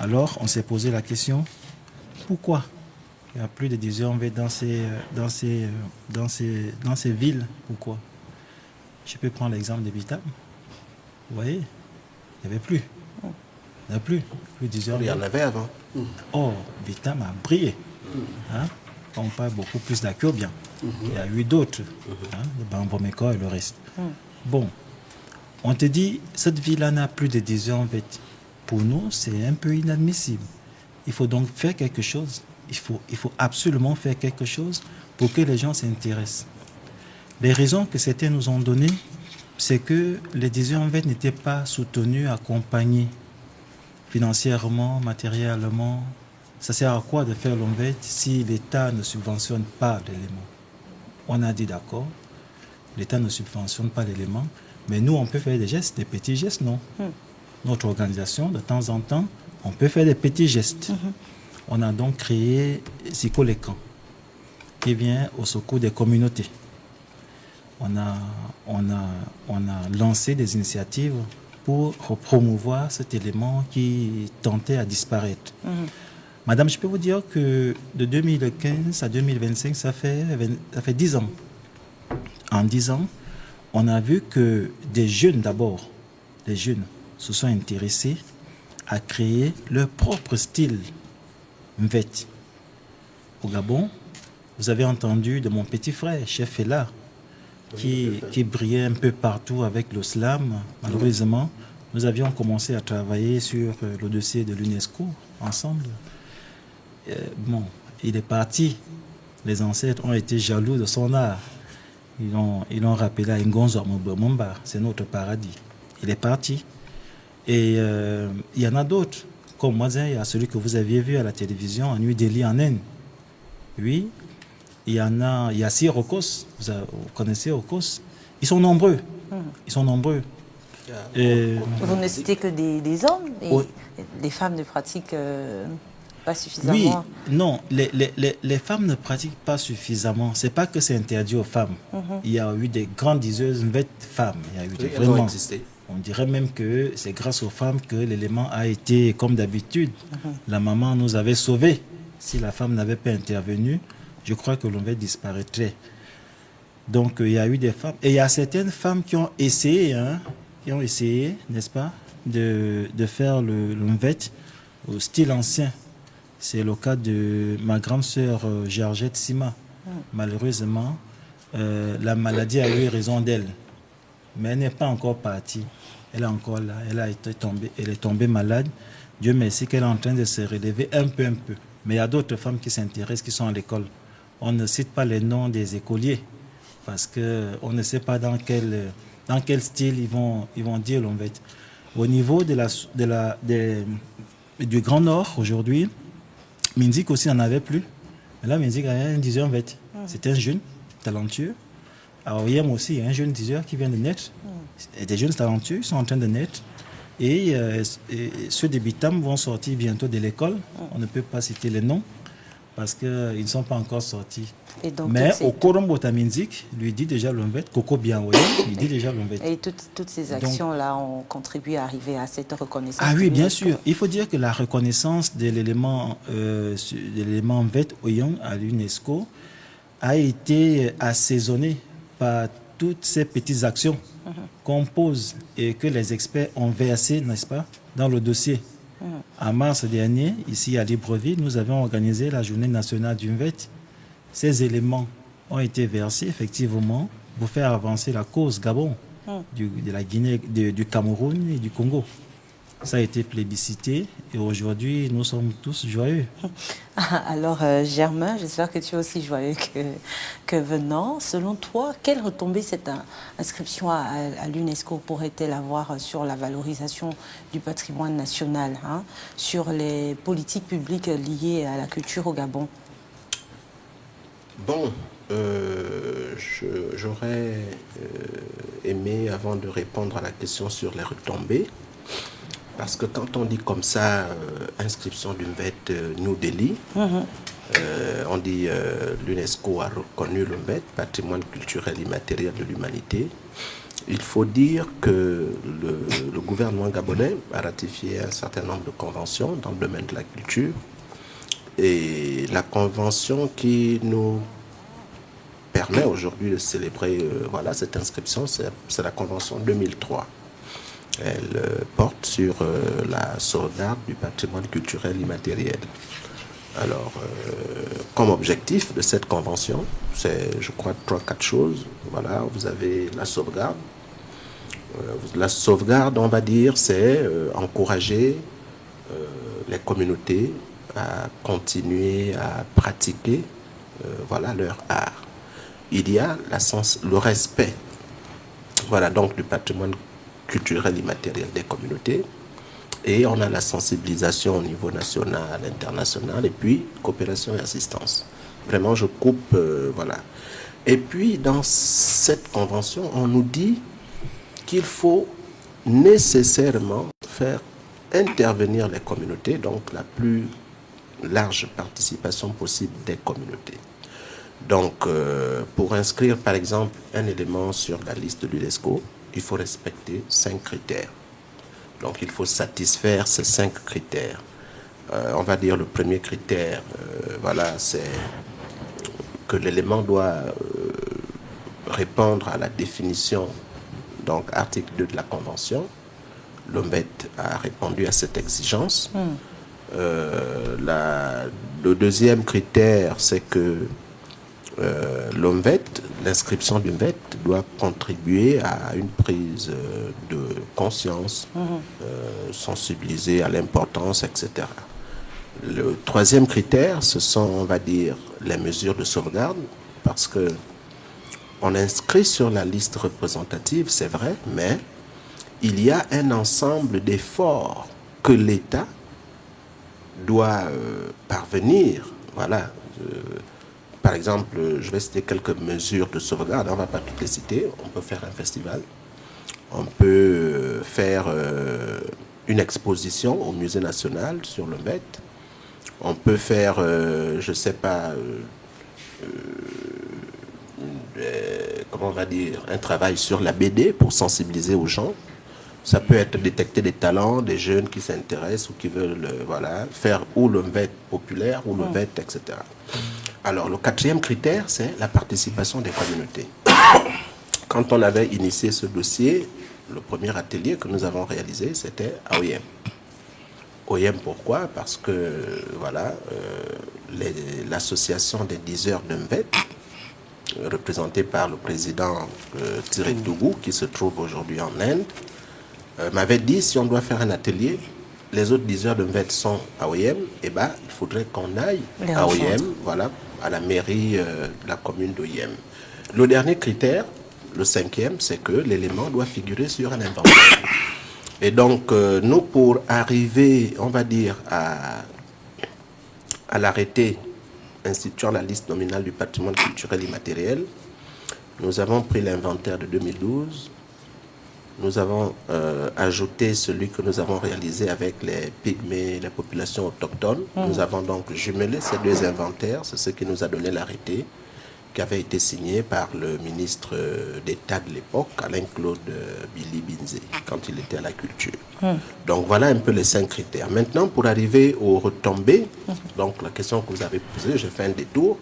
[SPEAKER 4] Alors, on s'est posé la question, pourquoi il n'y a plus de disions mbet dans ces villes? Pourquoi? Je peux prendre l'exemple de Bitam. Vous voyez, il n'y avait plus. Il n'y a plus 18
[SPEAKER 3] Il y en avait avant.
[SPEAKER 4] Oh, Vitam a brillé. Hein? On parle beaucoup plus d'Akio-Bien. Il y a eu d'autres, le Bambomeko et le reste. Bon, on te dit, cette ville-là n'a plus de 18 ans en fait. Pour nous, c'est un peu inadmissible. Il faut donc faire quelque chose. Il faut absolument faire quelque chose pour que les gens s'intéressent. Les raisons que certains nous ont données, c'est que les 18 ans en fait n'étaient pas soutenus, accompagnés financièrement, matériellement. Ça sert à quoi de faire l'ONVET si l'État ne subventionne pas l'élément? On a dit d'accord, l'État ne subventionne pas l'élément, mais nous, on peut faire des gestes, des petits gestes, non? Notre organisation, de temps en temps, on peut faire des petits gestes. On a donc créé Siko les camps, qui vient au secours des communautés. On a lancé des initiatives pour promouvoir cet élément qui tentait à disparaître. Madame, je peux vous dire que de 2015 à 2025, ça fait 10 ans. En 10 ans, on a vu que des jeunes d'abord, les jeunes se sont intéressés à créer leur propre style Mvet. Au Gabon, vous avez entendu de mon petit frère, Chef Ella, qui brillait un peu partout avec le slam. Malheureusement, nous avions commencé à travailler sur le dossier de l'UNESCO ensemble. Bon, il est parti. Les ancêtres ont été jaloux de son art. Ils l'ont rappelé à Ngonzo Mumba, c'est notre paradis. Il est parti. Et il y en a d'autres. Comme moi, il y a celui que vous aviez vu à la télévision, à New Delhi en Inde. Oui, il y a Sir Okos, vous connaissez Okos. Ils sont nombreux. Ils sont nombreux.
[SPEAKER 2] Vous ne citez que des hommes et les femmes ne pratiquent pas suffisamment.
[SPEAKER 4] Oui, non, les femmes ne pratiquent pas suffisamment. C'est pas que c'est interdit aux femmes. Il y a eu des grandes diseuses femmes. Il y a eu vraiment. On dirait même que c'est grâce aux femmes que l'élément a été comme d'habitude. La maman nous avait sauvés. Si la femme n'avait pas intervenu, je crois que l'ONVET disparaîtrait. Donc il y a eu des femmes. Et il y a certaines femmes qui ont essayé, n'est-ce pas, de faire l'ONVET au style ancien. C'est le cas de ma grande sœur Georgette Sima. Malheureusement, la maladie a eu raison d'elle. Mais elle n'est pas encore partie. Elle est encore là. Elle est tombée malade. Dieu merci qu'elle est en train de se relever un peu. Mais il y a d'autres femmes qui s'intéressent, qui sont à l'école. On ne cite pas les noms des écoliers parce qu'on ne sait pas dans quel style ils vont dire l'ONVET. Au niveau du Grand Nord, aujourd'hui, Minzik aussi n'en avait plus. Mais là, Minzik a un 18 en fait. C'est un jeune talentueux. À Oyem aussi, il y a un jeune 18 qui vient de naître. Et des jeunes talentueux sont en train de naître. Et ceux des Bitam vont sortir bientôt de l'école. On ne peut pas citer les noms parce qu'ils ne sont pas encore sortis. Mais au Korombo Taminzik, lui dit déjà l'ONVET, Koko Biaoye, il dit déjà l'ONVET.
[SPEAKER 2] Et toutes ces actions-là ont contribué à arriver à cette reconnaissance.
[SPEAKER 4] Ah oui, bien sûr. Il faut dire que la reconnaissance de l'élément ONVET Oyong à l'UNESCO a été assaisonnée par toutes ces petites actions qu'on pose et que les experts ont versées, n'est-ce pas, dans le dossier. En mars dernier, ici à Libreville, nous avons organisé la journée nationale du MVET. Ces éléments ont été versés effectivement pour faire avancer la cause Gabon, de la Guinée, du Cameroun et du Congo. Ça a été plébiscité et aujourd'hui, nous sommes tous joyeux.
[SPEAKER 2] Alors, Germain, j'espère que tu es aussi joyeux que Venant. Selon toi, quelle retombée cette inscription à l'UNESCO pourrait-elle avoir sur la valorisation du patrimoine national, sur les politiques publiques liées à la culture au Gabon?
[SPEAKER 3] Bon, j'aurais aimé, avant de répondre à la question sur les retombées, parce que quand on dit comme ça, inscription du MVET New Delhi, on dit l'UNESCO a reconnu le MVET, patrimoine culturel immatériel de l'humanité. Il faut dire que le gouvernement gabonais a ratifié un certain nombre de conventions dans le domaine de la culture. Et la convention qui nous permet aujourd'hui de célébrer cette inscription, c'est la convention 2003. Elle porte sur la sauvegarde du patrimoine culturel immatériel. Alors, comme objectif de cette convention, c'est, je crois, 3-4 choses. Voilà, vous avez la sauvegarde. La sauvegarde, on va dire, c'est encourager les communautés à continuer à pratiquer voilà, leur art. Il y a le respect, voilà, donc du patrimoine culturel immatériel des communautés. Et on a la sensibilisation au niveau national, international, et puis coopération et assistance. Vraiment, je coupe, voilà. Et puis, dans cette convention, on nous dit qu'il faut nécessairement faire intervenir les communautés, donc la plus large participation possible des communautés. Donc, pour inscrire, par exemple, un élément sur la liste de l'UNESCO, il faut respecter 5 critères. Donc, il faut satisfaire ces 5 critères. On va dire le premier critère, voilà, c'est que l'élément doit répondre à la définition, donc article 2 de la Convention. L'OMVET a répondu à cette exigence. Le deuxième critère, c'est que l'OMVET, l'inscription du l'OMVET doit contribuer à une prise de conscience, sensibiliser à l'importance, etc. Le troisième critère, ce sont, on va dire, les mesures de sauvegarde, parce que on inscrit sur la liste représentative, c'est vrai, mais il y a un ensemble d'efforts que l'État doit parvenir. Voilà. Par exemple, je vais citer quelques mesures de sauvegarde, on ne va pas toutes les citer. On peut faire un festival, on peut faire une exposition au Musée national sur le Met, on peut faire, je ne sais pas, comment on va dire, un travail sur la BD pour sensibiliser aux gens. Ça peut être détecter des talents, des jeunes qui s'intéressent ou qui veulent voilà, faire ou le VET populaire ou le VET, etc. Alors, le quatrième critère, c'est la participation des communautés. Quand on avait initié ce dossier, le premier atelier que nous avons réalisé, c'était à OIM. OIM, pourquoi? Parce que, voilà, l'association des diseurs de MVET, représentée par le président Thierry Tougou, qui se trouve aujourd'hui en Inde, m'avait dit, si on doit faire un atelier, les autres diseurs de MVET sont à OIM, et ben, il faudrait qu'on aille à OIM, voilà, à la mairie de la commune d'OIM. Le dernier critère, le cinquième, c'est que l'élément doit figurer sur un inventaire. Et donc, nous, pour arriver, on va dire, à l'arrêté instituant la liste nominale du patrimoine culturel immatériel, nous avons pris l'inventaire de 2012, nous avons ajouté celui que nous avons réalisé avec les pygmées, les populations autochtones. Nous avons donc jumelé ces deux inventaires, c'est ce qui nous a donné l'arrêté qui avait été signé par le ministre d'État de l'époque, Alain-Claude Billy Binzé, quand il était à la culture. Donc voilà un peu les 5 critères. Maintenant, pour arriver aux retombées, donc la question que vous avez posée, j'ai fait un détour.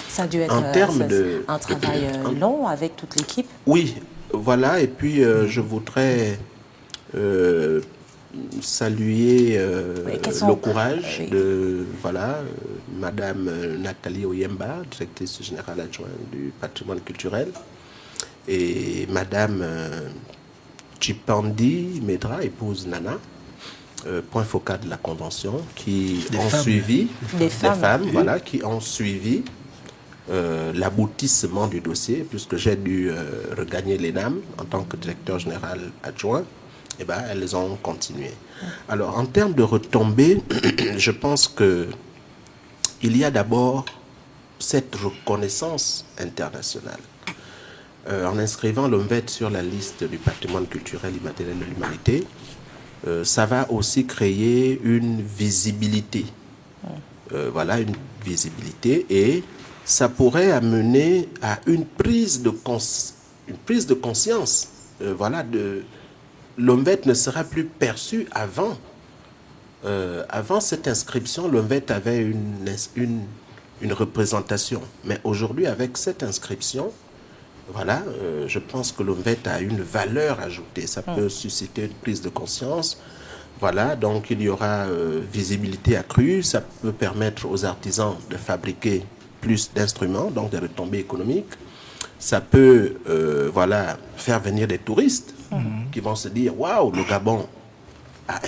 [SPEAKER 2] Ça a dû être un travail long avec toute l'équipe.
[SPEAKER 3] Oui, voilà, et puis je voudrais saluer le courage de Madame Nathalie Oyemba, directrice générale adjointe du patrimoine culturel, et Madame Chipandi Medra, épouse Nana, point focal de la convention, qui ont suivi des femmes, voilà, qui ont suivi l'aboutissement du dossier, puisque j'ai dû regagner l'ENAM en tant que directeur général adjoint. Eh ben, elles ont continué. Alors, en termes de retombées, je pense que il y a d'abord cette reconnaissance internationale. En inscrivant l'OMVET sur la liste du patrimoine culturel immatériel de l'humanité, ça va aussi créer une visibilité. Voilà, une visibilité, et ça pourrait amener à une prise de conscience, voilà, l'OMVET ne sera plus perçu avant. Avant cette inscription, l'OMVET avait une représentation. Mais aujourd'hui, avec cette inscription, voilà, je pense que l'OMVET a une valeur ajoutée. Ça peut susciter une prise de conscience. Voilà, donc il y aura visibilité accrue. Ça peut permettre aux artisans de fabriquer plus d'instruments, donc des retombées économiques. Ça peut voilà, faire venir des touristes qui vont se dire « Waouh, le Gabon a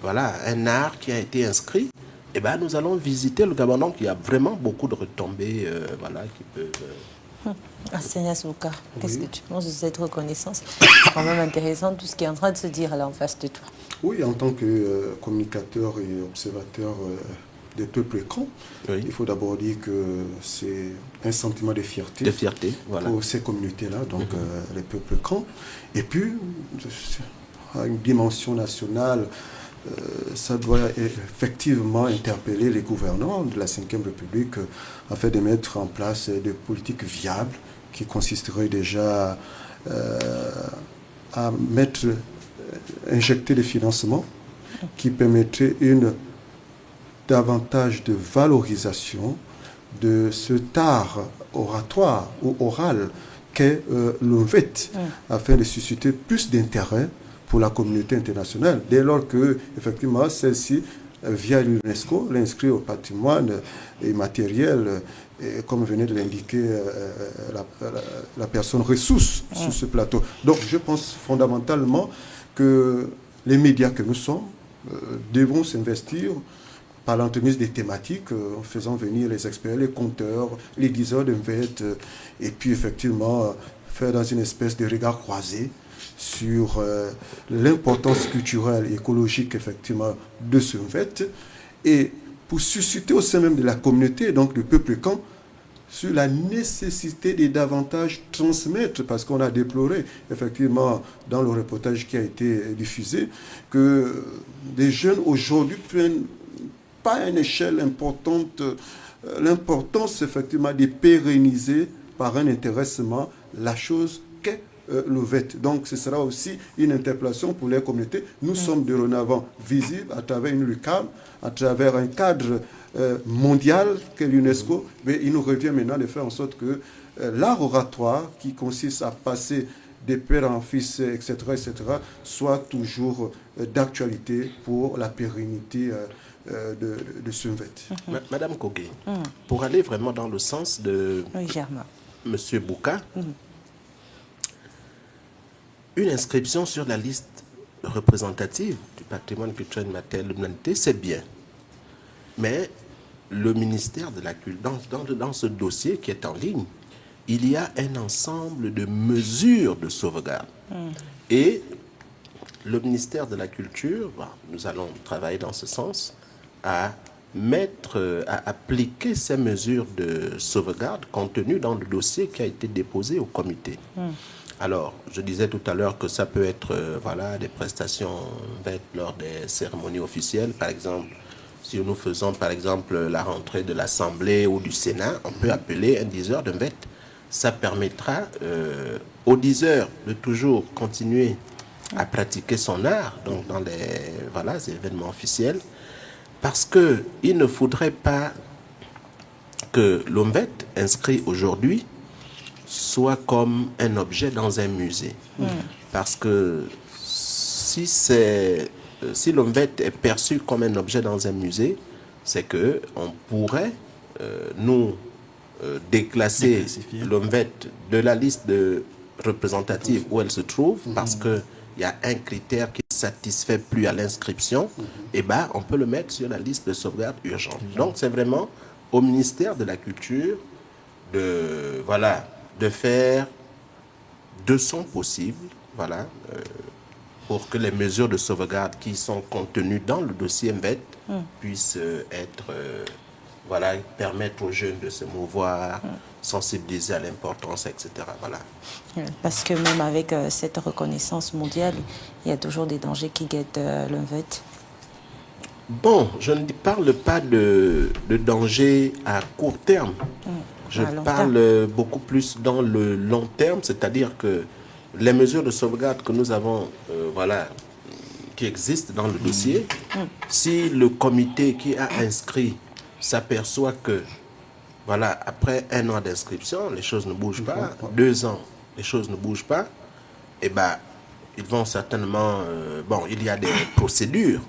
[SPEAKER 3] voilà, un art qui a été inscrit. » Eh ben, nous allons visiter le Gabon. Donc, il y a vraiment beaucoup de retombées voilà, qui peuvent...
[SPEAKER 2] Enseignant Souka, qu'est-ce que tu penses de cette reconnaissance? C'est quand même intéressant tout ce qui est en train de se dire là en face de toi.
[SPEAKER 1] Oui, en tant que communicateur et observateur des peuples écrans, il faut d'abord dire que c'est un sentiment de fierté,
[SPEAKER 3] voilà,
[SPEAKER 1] pour ces communautés-là, donc les peuples écrans. Et puis, à une dimension nationale, ça doit effectivement interpeller les gouvernants de la Ve République afin de mettre en place des politiques viables qui consisteraient déjà à injecter des financements qui permettraient davantage de valorisation de cet art oratoire ou oral qu'est l'OMVET, afin de susciter plus d'intérêt pour la communauté internationale, dès lors que, effectivement, celle-ci, via l'UNESCO, l'inscrit au patrimoine immatériel, et comme venait de l'indiquer la personne ressource sur ce plateau. Donc, je pense fondamentalement que les médias que nous sommes devront s'investir par l'entremise des thématiques, en faisant venir les experts, les conteurs, les diseurs d'OMVET, et puis, effectivement, faire dans une espèce de regard croisé sur l'importance culturelle et écologique, effectivement, de ce OMVET, et pour susciter au sein même de la communauté, donc du peuple écran, sur la nécessité de davantage transmettre, parce qu'on a déploré, effectivement, dans le reportage qui a été diffusé, que des jeunes aujourd'hui prennent pas à une échelle importante l'importance, effectivement, de pérenniser par un intéressement la chose qu'est l'OMVET. Donc, ce sera aussi une interpellation pour les communautés. Nous sommes dorénavant visibles à travers une LUCAM, à travers un cadre mondial qu'est l'UNESCO, mais il nous revient maintenant de faire en sorte que l'art oratoire, qui consiste à passer des pères en fils, etc., soit toujours d'actualité pour la pérennité de ce OMVET.
[SPEAKER 3] Madame Kogué, pour aller vraiment dans le sens de Monsieur Bouka, une inscription sur la liste représentative du patrimoine culturel immatériel de l'humanité, c'est bien. Mais le ministère de la Culture, dans ce dossier qui est en ligne, il y a un ensemble de mesures de sauvegarde. Et le ministère de la Culture, nous allons travailler dans ce sens, à appliquer ces mesures de sauvegarde contenues dans le dossier qui a été déposé au comité. Alors, je disais tout à l'heure que ça peut être voilà, des prestations lors des cérémonies officielles. Par exemple, si nous faisons par exemple la rentrée de l'Assemblée ou du Sénat, on peut appeler un diseur d'OMVET. Ça permettra au diseur de toujours continuer à pratiquer son art, donc dans les événements officiels, parce qu'il ne faudrait pas que l'OMVET inscrit aujourd'hui soit comme un objet dans un musée. Parce que si l'OMVET est perçu comme un objet dans un musée, c'est qu'on pourrait nous déclasser l'OMVET de la liste représentative où elle se trouve, parce qu'il y a un critère qui ne satisfait plus à l'inscription, et ben on peut le mettre sur la liste de sauvegarde urgente. Donc c'est vraiment au ministère de la Culture de faire de son possible, pour que les mesures de sauvegarde qui sont contenues dans le dossier OMVET puissent être, permettre aux jeunes de se mouvoir, sensibiliser à l'importance, etc. Voilà.
[SPEAKER 2] Parce que même avec cette reconnaissance mondiale, il y a toujours des dangers qui guettent l'OMVET.
[SPEAKER 3] Bon, je ne parle pas de danger à court terme. Je parle beaucoup plus dans le long terme, c'est-à-dire que les mesures de sauvegarde que nous avons, qui existent dans le dossier, si le comité qui a inscrit s'aperçoit que, voilà, après 1 an d'inscription, les choses ne bougent pas. 2 ans, les choses ne bougent pas. Eh bien, ils vont certainement... bon, il y a des procédures.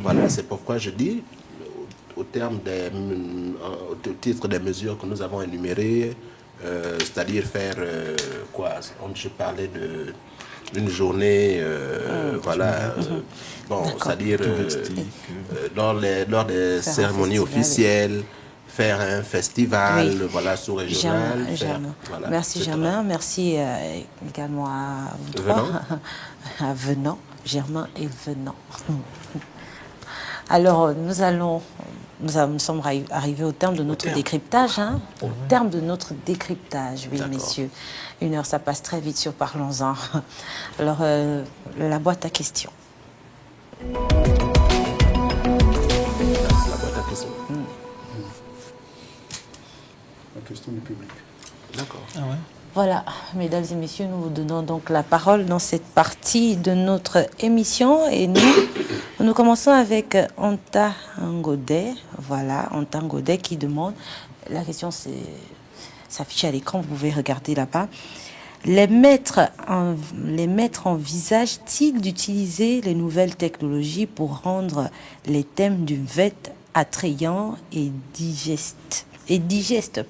[SPEAKER 3] Voilà, c'est pourquoi je dis, au titre des mesures que nous avons énumérées, c'est-à-dire faire quoi? Je parlais d'une journée, voilà, bon, c'est-à-dire lors des cérémonies officielles, faire un festival, voilà, sous-régional.
[SPEAKER 2] Voilà, merci Germain, merci également à vous trois, à Venant, Germain et Venant. Alors, nous sommes arrivés au terme de notre décryptage. Hein, au terme de notre décryptage, oui, messieurs. 1 heure, ça passe très vite sur Parlons-en. Alors, la boîte à questions.
[SPEAKER 3] La boîte à questions.
[SPEAKER 1] La question du public.
[SPEAKER 3] D'accord.
[SPEAKER 4] Ah ouais.
[SPEAKER 2] Voilà, mesdames et messieurs, nous vous donnons donc la parole dans cette partie de notre émission et nous commençons avec Anta Ngodet. Voilà, Anta Ngodet qui demande, la question s'affiche à l'écran, vous pouvez regarder là-bas. Les maîtres envisagent-ils d'utiliser les nouvelles technologies pour rendre les thèmes du VET attrayants et digestes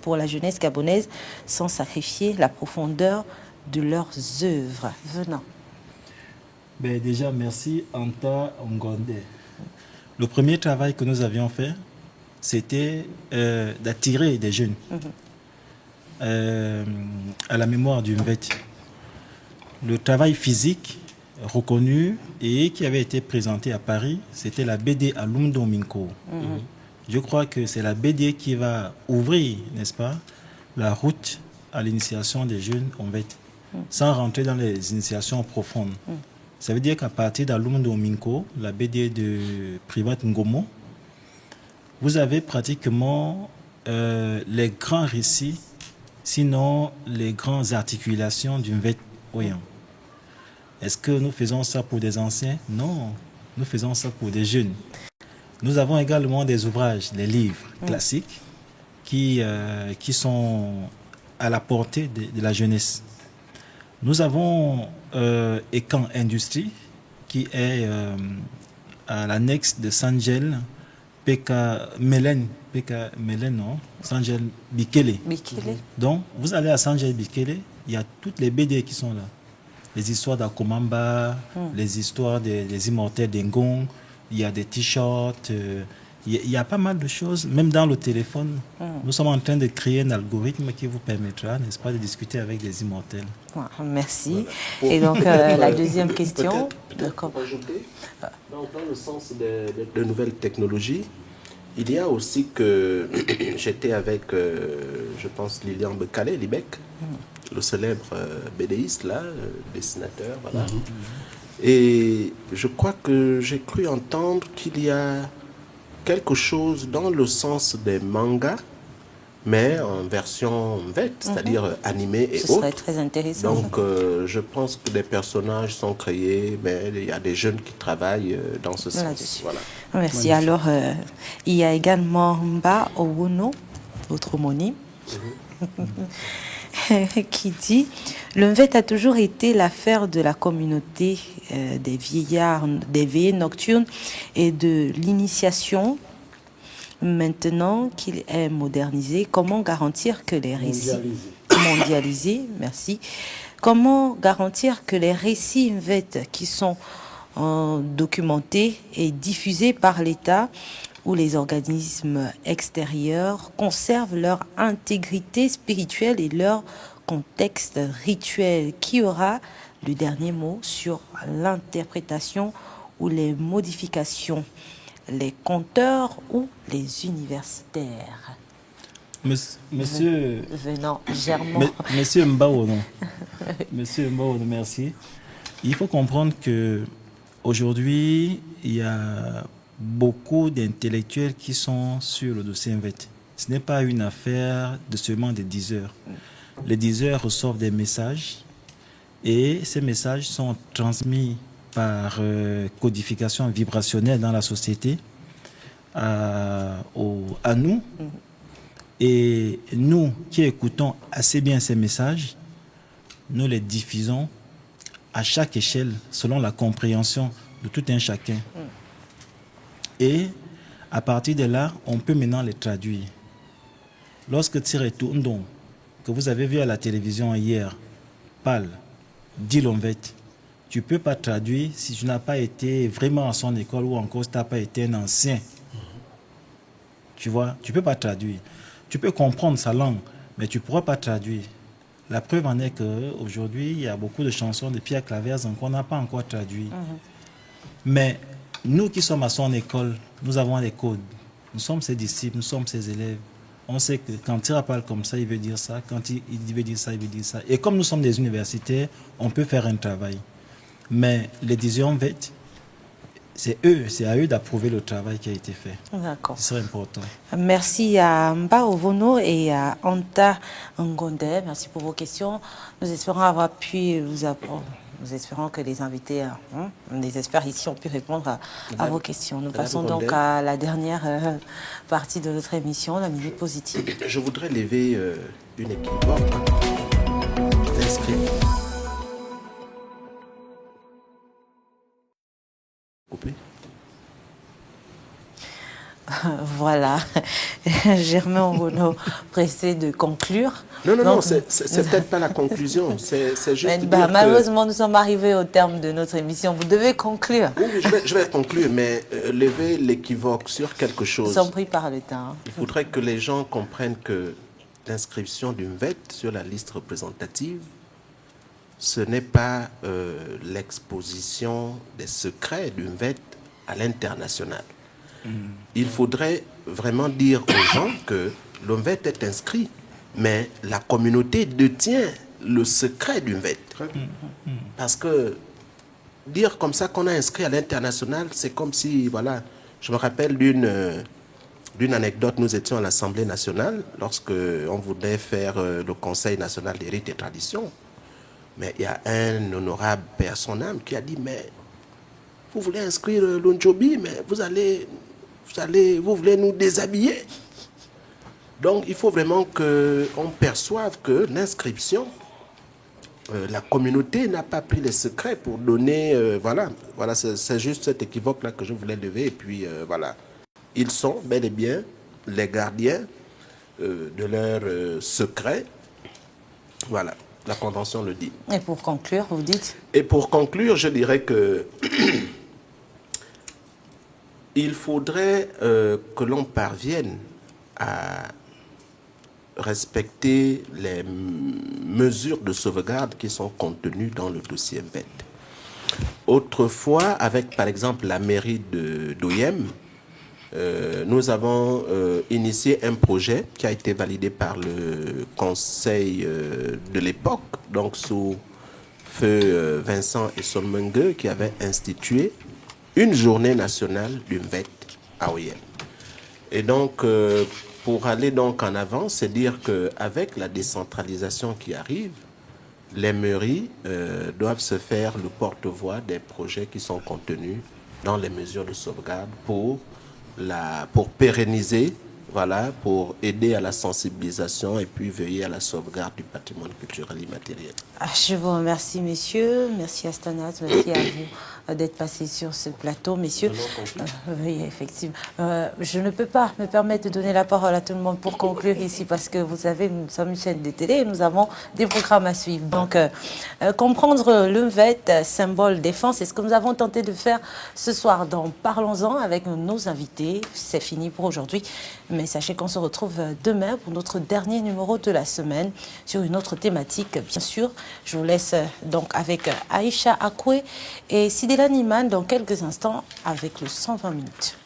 [SPEAKER 2] pour la jeunesse gabonaise sans sacrifier la profondeur de leurs œuvres? Venant.
[SPEAKER 4] Ben déjà, merci Anta Ngonde. Le premier travail que nous avions fait, c'était d'attirer des jeunes à la mémoire du MVET. Le travail physique reconnu et qui avait été présenté à Paris, c'était la BD Alumdo Minko. Je crois que c'est la BD qui va ouvrir, n'est-ce pas, la route à l'initiation des jeunes en VET, sans rentrer dans les initiations profondes. Ça veut dire qu'à partir d'Alumdo Minko, la BD de Privat Ngomo, vous avez pratiquement les grands récits, sinon les grandes articulations d'une VET Oyan. Est-ce que nous faisons ça pour des anciens? Non, nous faisons ça pour des jeunes. Nous avons également des ouvrages, des livres classiques qui sont à la portée de la jeunesse. Nous avons Ekan Industrie qui est à l'annexe de Sangel Peka Melen, non, Sangel Bikele. Donc, vous allez à Sangel Bikele, il y a toutes les BD qui sont là. Les histoires d'Akomamba, les histoires des immortels d'Engong, il y a des t-shirts, il y a pas mal de choses, même dans le téléphone. Nous sommes en train de créer un algorithme qui vous permettra, n'est-ce pas, de discuter avec des immortels.
[SPEAKER 2] Merci. Voilà. Et donc, la deuxième question.
[SPEAKER 3] D'accord. Dans le sens de nouvelles technologies, il y a aussi que j'étais avec, je pense, Lilian Bekale, Libec, le célèbre BDiste, là, dessinateur, voilà. Et je crois que j'ai cru entendre qu'il y a quelque chose dans le sens des mangas, mais en version VET, c'est-à-dire animé et autres.
[SPEAKER 2] Ce serait très intéressant.
[SPEAKER 3] Donc, je pense que des personnages sont créés, mais il y a des jeunes qui travaillent dans ce sens. Voilà.
[SPEAKER 2] Merci. Alors, il y a également Mba Owuno, votre homonyme, qui dit « Le MVET a toujours été l'affaire de la communauté des vieillards, des veillées nocturnes et de l'initiation. Maintenant qu'il est modernisé, comment garantir que les récits... Mondialisé, merci. Comment garantir que les récits MVET qui sont documentés et diffusés par l'État ou les organismes extérieurs conservent leur intégrité spirituelle et leur contexte rituel? Qui aura le dernier mot sur l'interprétation ou les modifications? Les conteurs ou les universitaires?
[SPEAKER 4] Monsieur
[SPEAKER 2] Venant, Germain.
[SPEAKER 4] Monsieur Mbaono. Monsieur Mbaono, merci. Il faut comprendre que aujourd'hui, il y a beaucoup d'intellectuels qui sont sur le dossier MVET. Ce n'est pas une affaire de seulement des 10 heures. Les 10 heures reçoivent des messages et ces messages sont transmis par codification vibrationnelle dans la société à nous, Et nous qui écoutons assez bien ces messages, nous les diffusons à chaque échelle selon la compréhension de tout un chacun. Et à partir de là, on peut maintenant les traduire. Lorsque Thierry Toundon, que vous avez vu à la télévision hier, parle, dit l'onvet, tu ne peux pas traduire si tu n'as pas été vraiment à son école ou encore si tu n'as pas été un ancien. Tu vois, tu ne peux pas traduire. Tu peux comprendre sa langue, mais tu ne pourras pas traduire. La preuve en est qu'aujourd'hui, il y a beaucoup de chansons de Pierre Claver qu'on n'a pas encore traduit. Mais nous qui sommes à son école, nous avons les codes. Nous sommes ses disciples, nous sommes ses élèves. On sait que quand il parle comme ça, il veut dire ça. Quand il veut dire ça, il veut dire ça. Et comme nous sommes des universitaires, on peut faire un travail. Mais les décisions vêtes, c'est à eux d'approuver le travail qui a été fait.
[SPEAKER 2] D'accord.
[SPEAKER 4] Ce serait important.
[SPEAKER 2] Merci à Mba Ovono et à Anta Ngonde. Merci pour vos questions. Nous espérons avoir pu vous apprendre. Nous espérons que les invités, les experts ici, ont pu répondre à vos questions. Nous passons donc à la dernière partie de notre émission, la minute positive.
[SPEAKER 3] Je voudrais lever une équivoque. L'inscrit. Coupé.
[SPEAKER 2] Voilà. Germain Ovono, pressé de conclure.
[SPEAKER 3] Non, c'est peut-être pas la conclusion. C'est juste
[SPEAKER 2] malheureusement, nous sommes arrivés au terme de notre émission. Vous devez conclure.
[SPEAKER 3] Oui, je vais conclure, mais lever l'équivoque sur quelque chose.
[SPEAKER 2] Nous sommes pris par le temps.
[SPEAKER 3] Il faudrait que les gens comprennent que l'inscription d'une VET sur la liste représentative, ce n'est pas l'exposition des secrets d'une VET à l'international. Il faudrait vraiment dire aux gens que l'ONVET est inscrit, mais la communauté détient le secret d'une VET. Parce que dire comme ça qu'on a inscrit à l'international, c'est comme si, voilà, je me rappelle d'une anecdote. Nous étions à l'Assemblée nationale lorsque on voulait faire le Conseil national des rites et traditions. Mais il y a un honorable père son âme qui a dit, mais vous voulez inscrire l'Ondjobi, mais vous voulez nous déshabiller. Donc il faut vraiment qu'on perçoive que l'inscription, la communauté n'a pas pris les secrets pour donner, voilà c'est juste cet équivoque-là que je voulais lever. Et puis voilà, ils sont bel et bien les gardiens de leurs secrets. Voilà, la Convention le dit.
[SPEAKER 2] Et pour conclure, vous dites?
[SPEAKER 3] Et pour conclure, je dirais que il faudrait que l'on parvienne à respecter les mesures de sauvegarde qui sont contenues dans le dossier VET. Autrefois, avec par exemple la mairie d'Oyem, nous avons initié un projet qui a été validé par le conseil de l'époque, donc sous feu Vincent et Solmengue, qui avait institué une journée nationale du VET à Oyem. Et donc, pour aller donc en avant, c'est dire qu'avec la décentralisation qui arrive, les mairies doivent se faire le porte-voix des projets qui sont contenus dans les mesures de sauvegarde pour pérenniser, voilà, pour aider à la sensibilisation et puis veiller à la sauvegarde du patrimoine culturel immatériel.
[SPEAKER 2] Je vous remercie, messieurs. Merci à Stanat, merci à vous d'être passé sur ce plateau, messieurs. Oui, effectivement. Je ne peux pas me permettre de donner la parole à tout le monde pour conclure ici parce que vous savez, nous sommes une chaîne de télé et nous avons des programmes à suivre. Donc, comprendre le VET, symbole défense, c'est ce que nous avons tenté de faire ce soir dans Parlons-en avec nos invités. C'est fini pour aujourd'hui, mais sachez qu'on se retrouve demain pour notre dernier numéro de la semaine sur une autre thématique, bien sûr. Je vous laisse donc avec Aïcha Akoué et Sidela Niman dans quelques instants avec le 120 minutes.